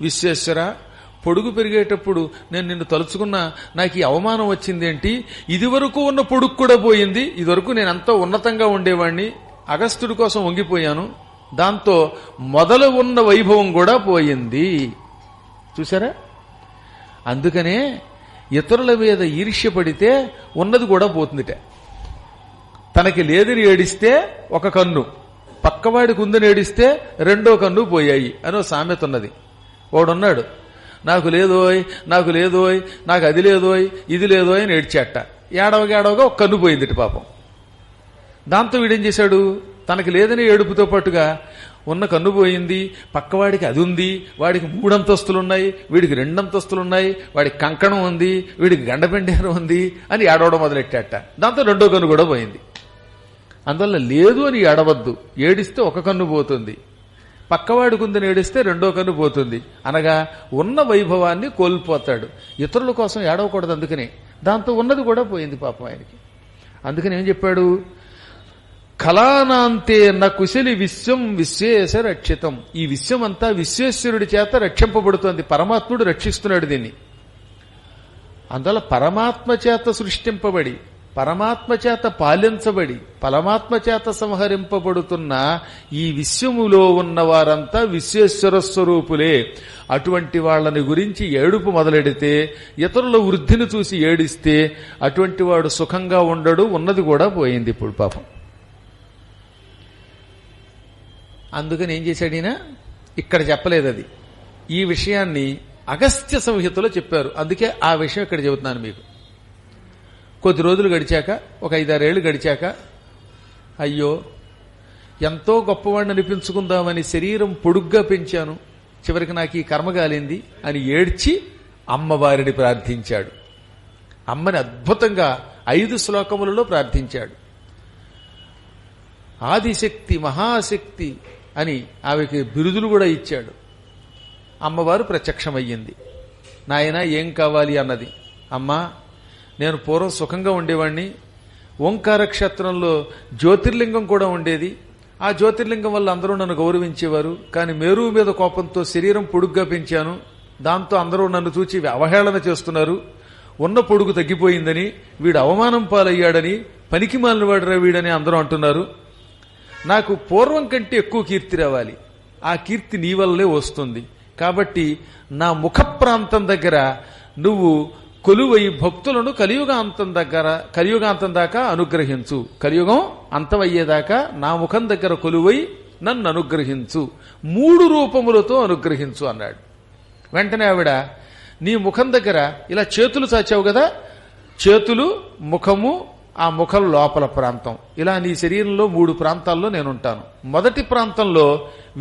విశ్వేశ్వర, పొడుగు పెరిగేటప్పుడు నేను నిన్ను తలుచుకున్నా, నాకు ఈ అవమానం వచ్చిందేంటి? ఇదివరకు ఉన్న పొడుగు కూడా పోయింది. ఇదివరకు నేను ఎంతో ఉన్నతంగా ఉండేవాణ్ణి, అగస్త్యుడి కోసం వంగిపోయాను, దాంతో మొదలు ఉన్న వైభవం కూడా పోయింది. చూసారా? అందుకనే ఇతరుల మీద ఈర్ష్య పడితే ఉన్నది కూడా పోతుందిట. తనకి లేదని ఏడిస్తే ఒక కన్ను, పక్కవాడికి ఉందని ఏడిస్తే 2వ కన్ను పోయాయి అని సామెత ఉన్నది. వాడున్నాడు, నాకు లేదోయ్, నాకు లేదోయ్, నాకు అది లేదోయ్, ఇది లేదోయ్ అని ఏడ్చాట. ఏడవగా ఒక కన్ను పోయిందిట పాపం. దాంతో వీడేం చేశాడు? తనకి లేదని ఏడుపుతో పాటుగా ఉన్న కన్ను పోయింది, పక్కవాడికి అది ఉంది, వాడికి 3 అంతస్తులున్నాయి, వీడికి 2 అంతస్తులున్నాయి, వాడికి కంకణం ఉంది, వీడికి గండపెండేరం ఉంది అని ఏడవడం మొదలెట్టాట. దాంతో 2వ కన్ను కూడా పోయింది. అందువల్ల లేదు అని ఏడవద్దు. ఏడిస్తే ఒక కన్ను పోతుంది, పక్కవాడి కుందని ఏడిస్తే రెండో కన్ను పోతుంది. అనగా ఉన్న వైభవాన్ని కోల్పోతాడు. ఇతరుల కోసం ఏడవకూడదు. అందుకనే దాంతో ఉన్నది కూడా పోయింది పాపం ఆయనకి. అందుకని ఏం చెప్పాడు? కళానాంతే న కుశలి విశ్వం విశ్వేశ రక్షితం. ఈ విశ్వం అంతా విశ్వేశ్వరుడి చేత రక్షింపబడుతోంది. పరమాత్ముడు రక్షిస్తున్నాడు దీన్ని. అందువల్ల పరమాత్మ చేత సృష్టింపబడి, పరమాత్మ చేత పాలించబడి, పరమాత్మ చేత సంహరింపబడుతున్న ఈ విశ్వములో ఉన్న వారంతా విశ్వేశ్వర స్వరూపులే. అటువంటి వాళ్ళని గురించి ఏడుపు మొదలెడితే, ఇతరుల వృద్ధిని చూసి ఏడిస్తే అటువంటి వాడు సుఖంగా ఉండడు. ఉన్నది కూడా పోయింది ఇప్పుడు పాపం. అందుకని ఏం చేశాడు ఈయన? ఇక్కడ చెప్పలేదు అది. ఈ విషయాన్ని అగస్త్య సంహితలో చెప్పారు. అందుకే ఆ విషయం ఇక్కడ చెబుతున్నాను మీకు. కొద్ది రోజులు గడిచాక, ఒక 5-6 ఏళ్లు గడిచాక, అయ్యో ఎంతో గొప్పవాడిని అనిపించుకుందామని శరీరం పొడుగ్గా పెంచాను, చివరికి నాకు ఈ కర్మ కాలింది అని ఏడ్చి అమ్మవారిని ప్రార్థించాడు. అమ్మని అద్భుతంగా 5 శ్లోకములలో ప్రార్థించాడు. ఆదిశక్తి, మహాశక్తి అని ఆమెకి బిరుదులు కూడా ఇచ్చాడు. అమ్మవారు ప్రత్యక్షమయ్యింది. నాయనా ఏం కావాలి అన్నది. అమ్మా, నేను పూర్వం సుఖంగా ఉండేవాణ్ణి. ఓంకార క్షేత్రంలో జ్యోతిర్లింగం కూడా ఉండేది. ఆ జ్యోతిర్లింగం వల్ల అందరూ నన్ను గౌరవించేవారు. కానీ మేరువు మీద కోపంతో శరీరం పొడుగ్గా పెంచాను. దాంతో అందరూ నన్ను చూచి అవహేళన చేస్తున్నారు. ఉన్న పొడుగు తగ్గిపోయిందని, వీడు అవమానం పాలయ్యాడని, పనికి మాలినవాడురా వీడని అందరూ అంటున్నారు. నాకు పూర్వం కంటే ఎక్కువ కీర్తి రావాలి. ఆ కీర్తి నీ వల్లే వస్తుంది. కాబట్టి నా ముఖ ప్రాంతం దగ్గర నువ్వు కొలువై భక్తులను కలియుగాంతం దాకా అనుగ్రహించు. కలియుగం అంతమయ్యేదాకా నా ముఖం దగ్గర కొలువై నన్ను అనుగ్రహించు. 3 రూపములతో అనుగ్రహించు అన్నాడు. వెంటనే ఆవిడ, నీ ముఖం దగ్గర ఇలా చేతులు చాచావు కదా, చేతులు, ముఖము, ఆ ముఖం లోపల ప్రాంతం, ఇలా నీ శరీరంలో 3 ప్రాంతాల్లో నేనుంటాను. మొదటి ప్రాంతంలో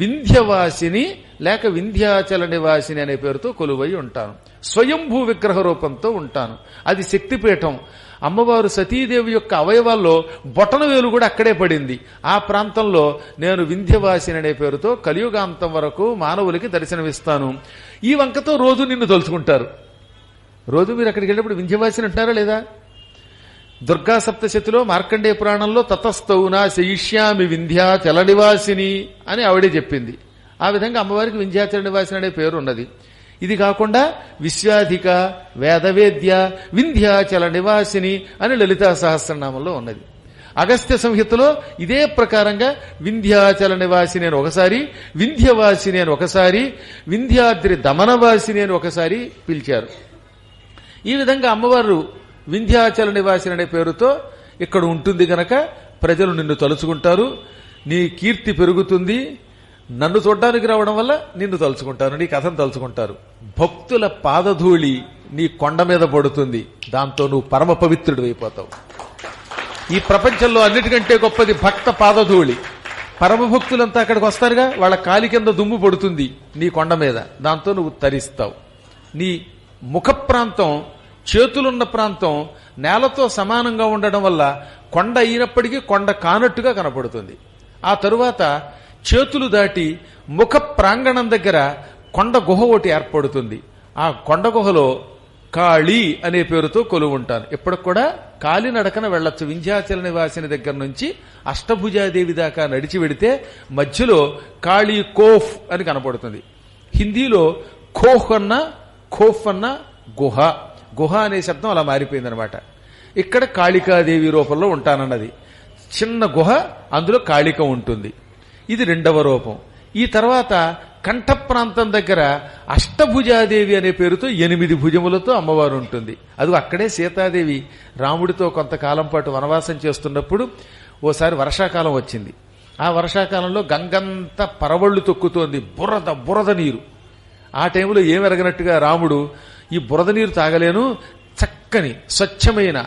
వింధ్యవాసిని లేక వింధ్యాచల నివాసిని అనే పేరుతో కొలువై ఉంటాను. స్వయంభూ విగ్రహ రూపంతో ఉంటాను. అది శక్తిపీఠం. అమ్మవారు సతీదేవి యొక్క అవయవాల్లో బొటనవేలు కూడా అక్కడే పడింది. ఆ ప్రాంతంలో నేను వింధ్యవాసిని అనే పేరుతో కలియుగాంతం వరకు మానవులకి దర్శనమిస్తాను. ఈ వంకతో రోజు నిన్ను తలుచుకుంటారు. రోజు మీరు అక్కడికి వెళ్ళినప్పుడు వింధ్యవాసిని అంటారా లేదా? దుర్గా సప్తశతిలో మార్కండేయ పురాణంలో తతస్థౌనా శయిష్యామి వింధ్యాచల నివాసిని అని ఆవిడే చెప్పింది. ఆ విధంగా అమ్మవారికి వింధ్యాచల నివాసిని అనే పేరు ఉన్నది. ఇది కాకుండా విశ్వాధిక, వేదవేద్య, వింధ్యాచల నివాసిని అని లలితా సహస్రనామంలో ఉన్నది. అగస్త్య సంహితలో ఇదే ప్రకారంగా వింధ్యాచల నివాసిని అని ఒకసారి, వింధ్యవాసిని అని ఒకసారి, వింధ్యాద్రి దమనవాసిని అని ఒకసారి పిలిచారు. ఈ విధంగా అమ్మవారు వింధ్యాచల నివాసిని అనే పేరుతో ఇక్కడ ఉంటుంది గనక ప్రజలు నిన్ను తలుచుకుంటారు. నీ కీర్తి పెరుగుతుంది. నన్ను చూడ్డానికి రావడం వల్ల నిన్ను తలుచుకుంటారు, నీ కథను తలుచుకుంటారు. భక్తుల పాదధూళి నీ కొండ మీద పడుతుంది. దాంతో నువ్వు పరమ పవిత్రుడు అయిపోతావు. ఈ ప్రపంచంలో అన్నిటికంటే గొప్పది భక్త పాదధూళి. పరమ భక్తులంతా అక్కడికి వస్తారుగా, వాళ్ళ కాలి కింద దుమ్ము పడుతుంది నీ కొండ మీద. దాంతో నువ్వు తరిస్తావు. నీ ముఖ ప్రాంతం, చేతులున్న ప్రాంతం నేలతో సమానంగా ఉండడం వల్ల కొండ అయినప్పటికీ కొండ కానట్టుగా కనపడుతుంది. ఆ తరువాత చేతులు దాటి ముఖ ప్రాంగణం దగ్గర కొండ గుహ ఒకటి ఏర్పడుతుంది. ఆ కొండ గుహలో కాళీ అనే పేరుతో కొలువుంటాను. ఇప్పటికి కూడా కాలినడకన వెళ్లొచ్చు. వింధ్యాచల నివాసిని దగ్గర నుంచి అష్టభుజాదేవి దాకా నడిచి వెడితే మధ్యలో కాళీ కోఫ్ అని కనపడుతుంది. హిందీలో ఖోఫ్ అన్న, ఖోఫ్ అన్న గుహ. గుహ అనే శబ్దం అలా మారిపోయిందనమాట. ఇక్కడ కాళికాదేవి రూపంలో ఉంటానన్నది. చిన్న గుహ, అందులో కాళిక ఉంటుంది. ఇది 2వ రూపం. ఈ తర్వాత కంఠ ప్రాంతం దగ్గర అష్టభుజాదేవి అనే పేరుతో 8 భుజములతో అమ్మవారు ఉంటుంది. అది అక్కడే సీతాదేవి రాముడితో కొంతకాలం పాటు వనవాసం చేస్తున్నప్పుడు ఓసారి వర్షాకాలం వచ్చింది. ఆ వర్షాకాలంలో గంగంతా పరవళ్లు తొక్కుతోంది, బురద నీరు. ఆ టైంలో ఏమెరగనట్టుగా రాముడు, ఈ బురద నీరు తాగలేను, చక్కని స్వచ్ఛమైన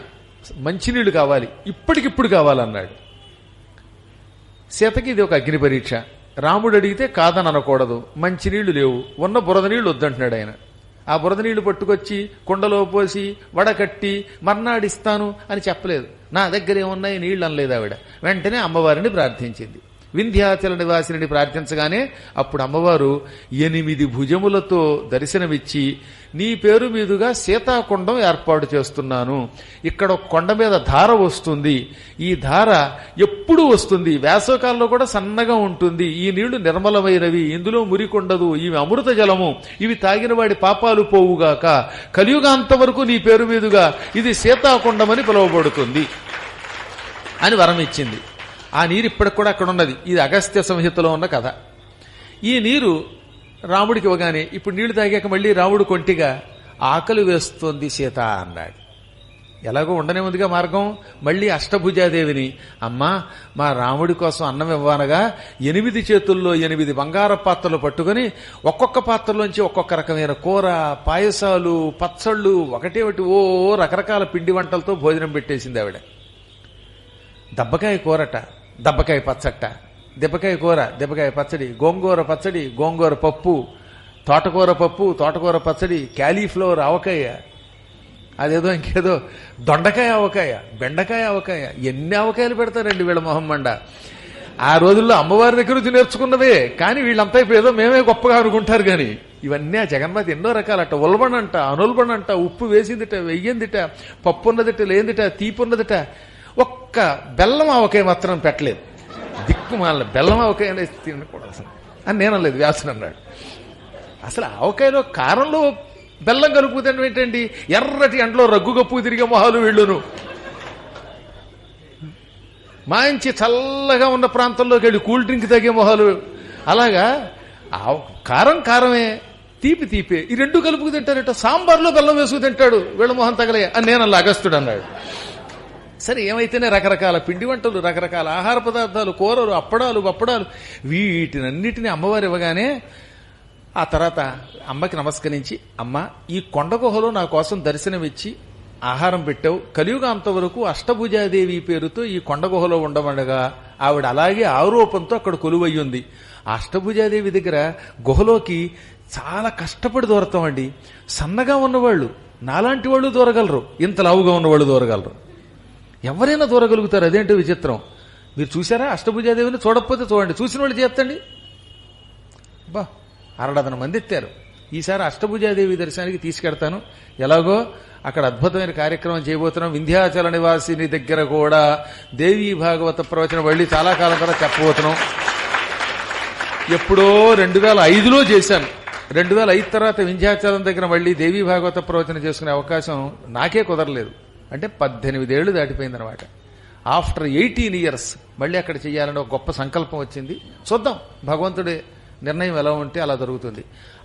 మంచినీళ్లు కావాలి, ఇప్పటికిప్పుడు కావాలన్నాడు. సీతకి ఇది ఒక అగ్ని పరీక్ష. రాముడు అడిగితే కాదని అనకూడదు. మంచినీళ్లు లేవు, ఉన్న బురద నీళ్లు వద్దంటున్నాడు ఆయన. ఆ బురద నీళ్లు పట్టుకొచ్చి కుండలో పోసి వడకట్టి మర్నాడిస్తాను అని చెప్పలేదు. నా దగ్గర ఏమున్నాయి నీళ్లు అనలేదు ఆవిడ. వెంటనే అమ్మవారిని ప్రార్థించింది. వింధ్యాచల నివాసిని ప్రార్థించగానే అప్పుడు అమ్మవారు 8 భుజములతో దర్శనమిచ్చి, నీ పేరు మీదుగా సీతాకుండం ఏర్పాటు చేస్తున్నాను. ఇక్కడ ఒక కొండ మీద ధార వస్తుంది. ఈ ధార ఎప్పుడూ వస్తుంది, వేసవకాలంలో కూడా సన్నగా ఉంటుంది. ఈ నీళ్లు నిర్మలమైనవి, ఇందులో మురికొండదు, ఇవి అమృత జలము, ఇవి తాగిన వాడి పాపాలు పోవుగాక. కలియుగాంతవరకు నీ పేరు మీదుగా ఇది సీతాకుండమని పిలువబడుతుంది అని వరం ఇచ్చింది. ఆ నీరు ఇప్పటికి కూడా అక్కడ ఉన్నది. ఇది అగస్త్య సంహితలో ఉన్న కథ. ఈ నీరు రాముడికి ఇవ్వగానే ఇప్పుడు నీళ్లు తాగాక మళ్ళీ రాముడు కొంటిగా ఆకలి వేస్తోంది సీత అన్నాడు. ఎలాగో ఉండనే ఉందిగా మార్గం. మళ్ళీ అష్టభుజాదేవిని, అమ్మా మా రాముడి కోసం అన్నం ఇవ్వనగా 8 చేతుల్లో 8 బంగార పాత్రలు పట్టుకుని ఒక్కొక్క పాత్రలోంచి ఒక్కొక్క రకమైన కూర, పాయసాలు, పచ్చళ్ళు, ఒకటి ఓ రకరకాల పిండి వంటలతో భోజనం పెట్టేసింది ఆవిడ. దబ్బకాయ కూరట, దబ్బకాయ పచ్చట, దెబ్బకాయ కూర, దెబ్బకాయ పచ్చడి, గోంగూర పచ్చడి, గోంగూర పప్పు, తోటకూర పప్పు, తోటకూర పచ్చడి, క్యాలీఫ్లవర్ ఆవకాయ, అదేదో ఇంకేదో దొండకాయ ఆవకాయ, బెండకాయ ఆవకాయ. ఎన్ని ఆవకాయలు పెడతారండి వీళ్ళ మొహం మండ. ఆ రోజుల్లో అమ్మవారి దగ్గర నుంచి నేర్చుకున్నదే. కానీ వీళ్ళంతా ఇప్పుడు ఏదో మేమే గొప్పగా అనుకుంటారు. కానీ ఇవన్నీ ఆ జగన్మాత ఎన్నో రకాలట. ఉల్బణంట, అనుల్బణంట, ఉప్పు వేసిందిట, వెయ్యిందిట, పప్పు ఉన్నదిట, లేనిదిట, తీపి ఉన్నదిట. ఒక్క బెల్లం ఆవకాయ మాత్రం పెట్టలేదు. దిక్కుమాల బెల్లం ఆవకాయ అనేది తినకూడదు అని నేను అనలేదు, వ్యాసుని అన్నాడు. అసలు ఆవకాయలో కారంలో బెల్లం కలుపుతాను ఏంటండి? ఎర్రటి ఎండలో రగ్గు కప్పు తిరిగే మొహాలు వీళ్ళును. మంచి చల్లగా ఉన్న ప్రాంతంలోకి వెళ్ళి కూల్ డ్రింక్ తాగే మొహాలు. అలాగా కారం కారమే, తీపి తీపే, ఈ రెండు కలుపుకు తింటారట. సాంబార్లో బెల్లం వేసుకు తింటాడు, వీళ్ళ మొహం తగలే అని నేను అలా అగస్తుడు అన్నాడు. సరే ఏమైతేనే రకరకాల పిండి వంటలు, రకరకాల ఆహార పదార్థాలు, కూరలు, అప్పడాలు, వప్పడాలు, వీటినన్నిటినీ అమ్మవారు ఇవ్వగానే ఆ తర్వాత అమ్మకి నమస్కరించి, అమ్మ ఈ కొండ గుహలో నా కోసం దర్శనమిచ్చి ఆహారం పెట్టావు. కలియుగాంత వరకు అష్టభుజాదేవి పేరుతో ఈ కొండ గుహలో ఉండమనగా ఆవిడ అలాగే ఆరోపంతో అక్కడ కొలువయ్యింది. ఆ అష్టభుజాదేవి దగ్గర గుహలోకి చాలా కష్టపడి దూరతామండి. సన్నగా ఉన్నవాళ్ళు, నాలాంటి వాళ్ళు దూరగలరు, ఇంత లావుగా ఉన్నవాళ్ళు దూరగలరు. ఎవరైనా దూరగలుగుతారు. అదేంటో విచిత్రం. మీరు చూసారా అష్టభుజాదేవిని? చూడకపోతే చూడండి, చూసిన వాళ్ళు చేస్తండి. బా 6 మంది ఎత్తారు. ఈసారి అష్టభుజాదేవి దర్శనానికి తీసుకెడతాను. ఎలాగో అక్కడ అద్భుతమైన కార్యక్రమం చేయబోతున్నాం. వింధ్యాచల నివాసిని దగ్గర కూడా దేవీ భాగవత ప్రవచనం మళ్ళీ చాలా కాలం తర్వాత చెప్పబోతున్నాం. ఎప్పుడో 2005లో చేశాను. 2005 తర్వాత వింధ్యాచలం దగ్గర మళ్ళీ దేవీ భాగవత ప్రవచనం చేసుకునే అవకాశం నాకే కుదరలేదు. అంటే 18 ఏళ్లు దాటిపోయిందనమాట. ఆఫ్టర్ 18 years మళ్ళీ అక్కడ చెయ్యాలని ఒక గొప్ప సంకల్పం వచ్చింది. చూద్దాం, భగవంతుడి నిర్ణయం ఎలా ఉంటే అలా జరుగుతుంది.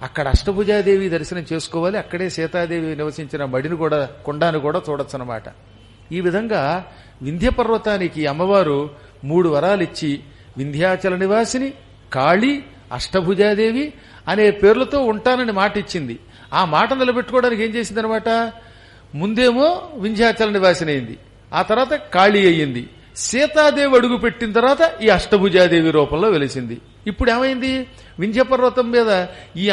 అక్కడ అష్టభుజాదేవి దర్శనం చేసుకోవాలి. అక్కడే సీతాదేవి నివసించిన మడిని కూడా, కొండాన్ని కూడా చూడొచ్చు అనమాట. ఈ విధంగా వింధ్య పర్వతానికి అమ్మవారు 3 వరాలిచ్చి వింధ్యాచల నివాసిని, కాళీ, అష్టభుజాదేవి అనే పేర్లతో ఉంటానని మాట ఇచ్చింది. ఆ మాట నిలబెట్టుకోవడానికి ఏం చేసిందనమాట? ముందేమో వింధ్యాచల నివాసిని అయింది, ఆ తర్వాత కాళీ అయ్యింది. సీతాదేవి అడుగు పెట్టిన తర్వాత ఈ అష్టభుజాదేవి రూపంలో వెలిసింది. ఇప్పుడు ఏమైంది? వింధ్య పర్వతం మీద ఈ